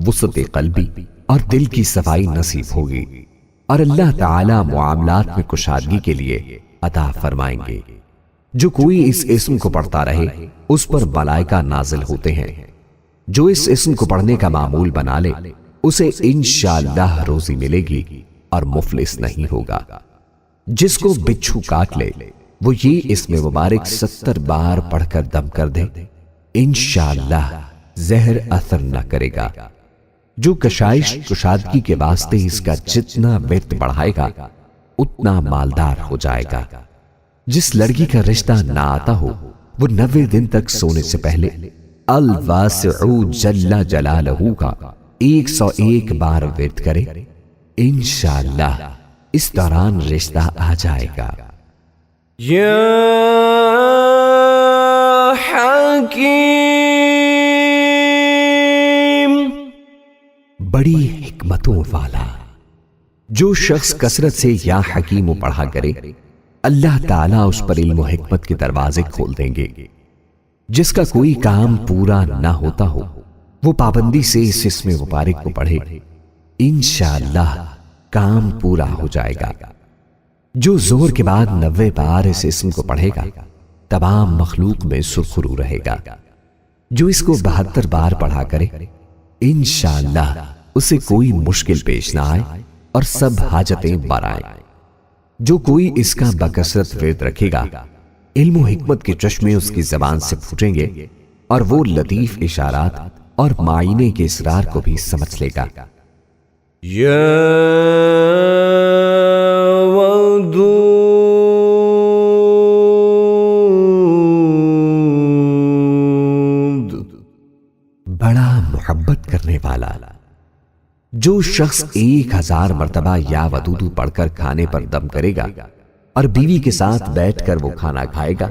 وسعت قلبی اور دل کی صفائی نصیب ہوگی اور اللہ تعالی معاملات میں کشادگی کے لیے عطا فرمائیں گے۔ جو کوئی اس اسم کو پڑھتا رہے اس پر ملائکہ نازل ہوتے ہیں۔ جو اس اسم کو پڑھنے کا معمول بنا لے اسے انشاءاللہ روزی ملے گی اور مفلس نہیں ہوگا۔ جس کو بچھو کاٹ لے وہ یہ اسم مبارک 70 بار پڑھ کر دم کر دے انشاءاللہ زہر اثر نہ کرے گا۔ جو کشائش کشادگی کے واسطے اس کا جتنا ورد بڑھائے گا اتنا مالدار ہو جائے گا۔ جس لڑکی کا رشتہ نہ آتا ہو وہ 90 دن تک سونے سے پہلے الواسع جل جلالہ کا 101 بار ورد کرے انشاءاللہ اس دوران رشتہ آ جائے گا۔ یا حکیم، بڑی حکمتوں والا۔ جو شخص کثرت سے یا حکیم پڑھا کرے اللہ تعالیٰ اس پر علم و حکمت کے دروازے کھول دیں گے۔ جس کا کوئی کام پورا نہ ہوتا ہو وہ پابندی سے اس اسم مبارک کو پڑھے انشاءاللہ کام پورا ہو جائے گا۔ جو ظہر کے بعد 90 بار اس اسم کو پڑھے گا تمام مخلوق میں سرخرو رہے گا۔ جو اس کو 72 بار پڑھا کرے انشاءاللہ اسے کوئی مشکل پیش نہ آئے اور سب حاجتیں بر آئیں۔ جو کوئی اس کا بکثرت ورد رکھے گا علم و حکمت کے چشمے اس کی زبان سے پھوٹیں گے اور وہ لطیف اشارات اور معائنے کے اسرار کو بھی سمجھ لے گا۔ یا ودود، بڑا محبت کرنے والا۔ جو شخص 1000 مرتبہ یا ودودو پڑھ کر کھانے پر دم کرے گا اور بیوی کے ساتھ بیٹھ کر وہ کھانا کھائے گا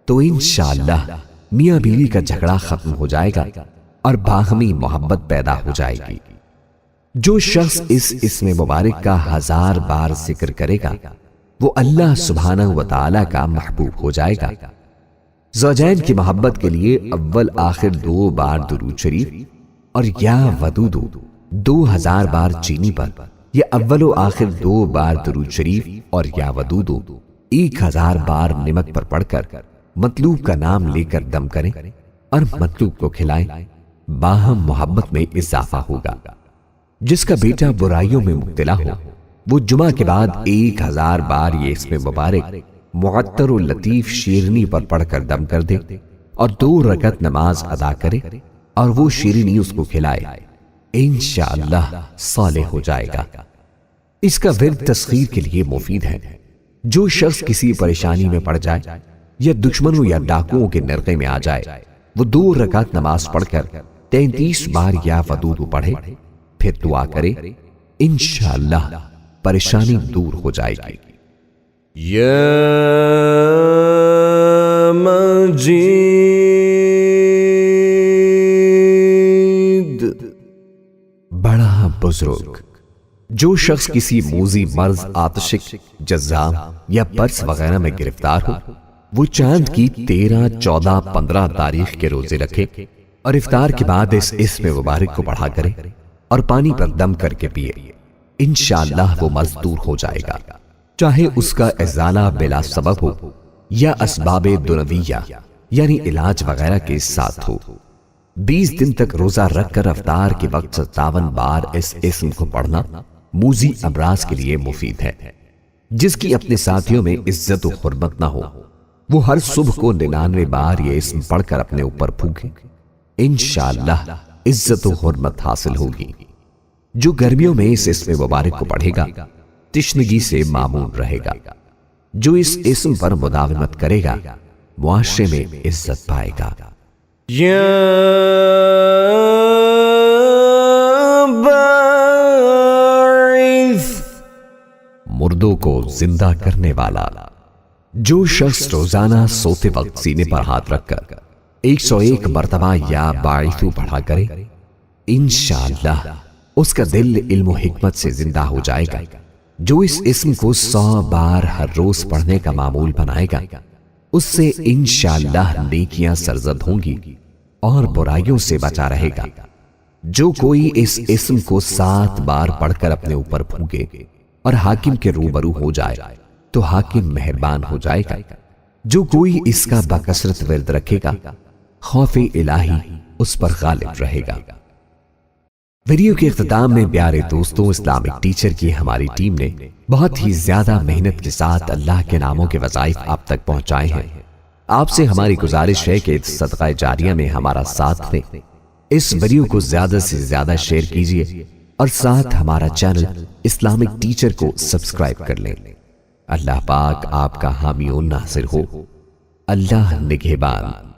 تو انشاءاللہ میاں بیوی کا جھگڑا ختم ہو جائے گا اور باہمی محبت پیدا ہو جائے گی۔ جو شخص اس اسم مبارک کا 1000 بار ذکر کرے گا وہ اللہ سبحانہ و تعالی کا محبوب ہو جائے گا۔ زوجین کی محبت کے لیے اول آخر 2 بار درود شریف اور یا ودودو 2000 بار چینی پر یا اول و آخر 2 بار درود شریف اور یا ودودو 1000 بار نمک پر پڑھ کر مطلوب کا نام لے کر دم کریں اور مطلوب کو کھلائیں، باہم محبت میں اضافہ ہوگا۔ جس کا بیٹا برائیوں میں مبتلا ہو وہ جمعہ کے بعد 1000 بار یہ اسم مبارک معطر و لطیف شیرنی پر پڑھ کر دم کر دے اور 2 رکعت نماز ادا کرے اور وہ شیرنی اس کو کھلائے انشاءاللہ صالح ہو جائے گا۔ اس کا ورد تسخیر کے لیے مفید ہے۔ جو شخص کسی پریشانی میں پڑ جائے یا دشمنوں یا ڈاکوؤں کے نرغے میں آ جائے وہ 2 رکعت نماز پڑھ کر 33 بار یا ودود پڑھے پھر دعا کرے انشاءاللہ پریشانی دور ہو جائے گی۔ یا مجید، بزرگ، جو شخص کسی موذی مرض، آتشک، جذام یا برس وغیرہ میں گرفتار ہو، وہ چاند کی 13، 14، 15 تاریخ کے روزے رکھے اور افطار کے بعد اس اسم مبارک کو پڑھا کرے اور پانی پر دم کر کے پیے، انشاءاللہ وہ مرض دور ہو جائے گا، چاہے اس کا ازالہ بلا سبب ہو یا اسباب دنویہ یعنی علاج وغیرہ کے ساتھ ہو۔ 20 دن تک روزہ رکھ کر افطار کے وقت 57 بار اس اسم کو پڑھنا موذی امراض کے لیے مفید ہے۔ جس کی اپنے ساتھیوں میں عزت و حرمت نہ ہو، وہ ہر صبح کو 99 بار یہ اسم پڑھ کر اپنے اوپر پھونکے، انشاءاللہ عزت و حرمت حاصل ہوگی۔ جو گرمیوں میں اس اسم مبارک کو پڑھے گا تشنگی سے معمون رہے گا۔ جو اس اسم پر مداومت کرے گا معاشرے میں عزت پائے گا۔ یا باعث، مردوں کو زندہ کرنے والا۔ جو شخص روزانہ سوتے وقت سینے پر ہاتھ رکھ کر 101 مرتبہ یا باعثو پڑھا کرے، انشاءاللہ اس کا دل علم و حکمت سے زندہ ہو جائے گا۔ جو اس اسم کو 100 بار ہر روز پڑھنے کا معمول بنائے گا، اس سے انشاءاللہ نیکیاں سرزد ہوں گی اور برائیوں سے بچا رہے گا۔ جو کوئی اس اسم کو 7 بار پڑھ کر اپنے اوپر پھونکے اور حاکم کے روبرو ہو جائے تو حاکم مہربان ہو جائے گا۔ جو کوئی اس کا بکثرت ورد رکھے گا، خوف الہی اس پر غالب رہے گا۔ ویڈیو کے اختتام میں پیارے دوستوں، اسلامک ٹیچر کی ہماری ٹیم نے بہت ہی زیادہ محنت کے ساتھ اللہ کے ناموں کے وظائف آپ تک پہنچائے ہیں۔ آپ سے ہماری گزارش ہے کہ صدقہ جاریہ میں ہمارا ساتھ دیں، اس ویڈیو کو زیادہ سے زیادہ شیئر کیجیے اور ساتھ ہمارا چینل اسلامک ٹیچر کو سبسکرائب کر لیں۔ اللہ پاک آپ کا حامی و ناصر ہو۔ اللہ نگہبان۔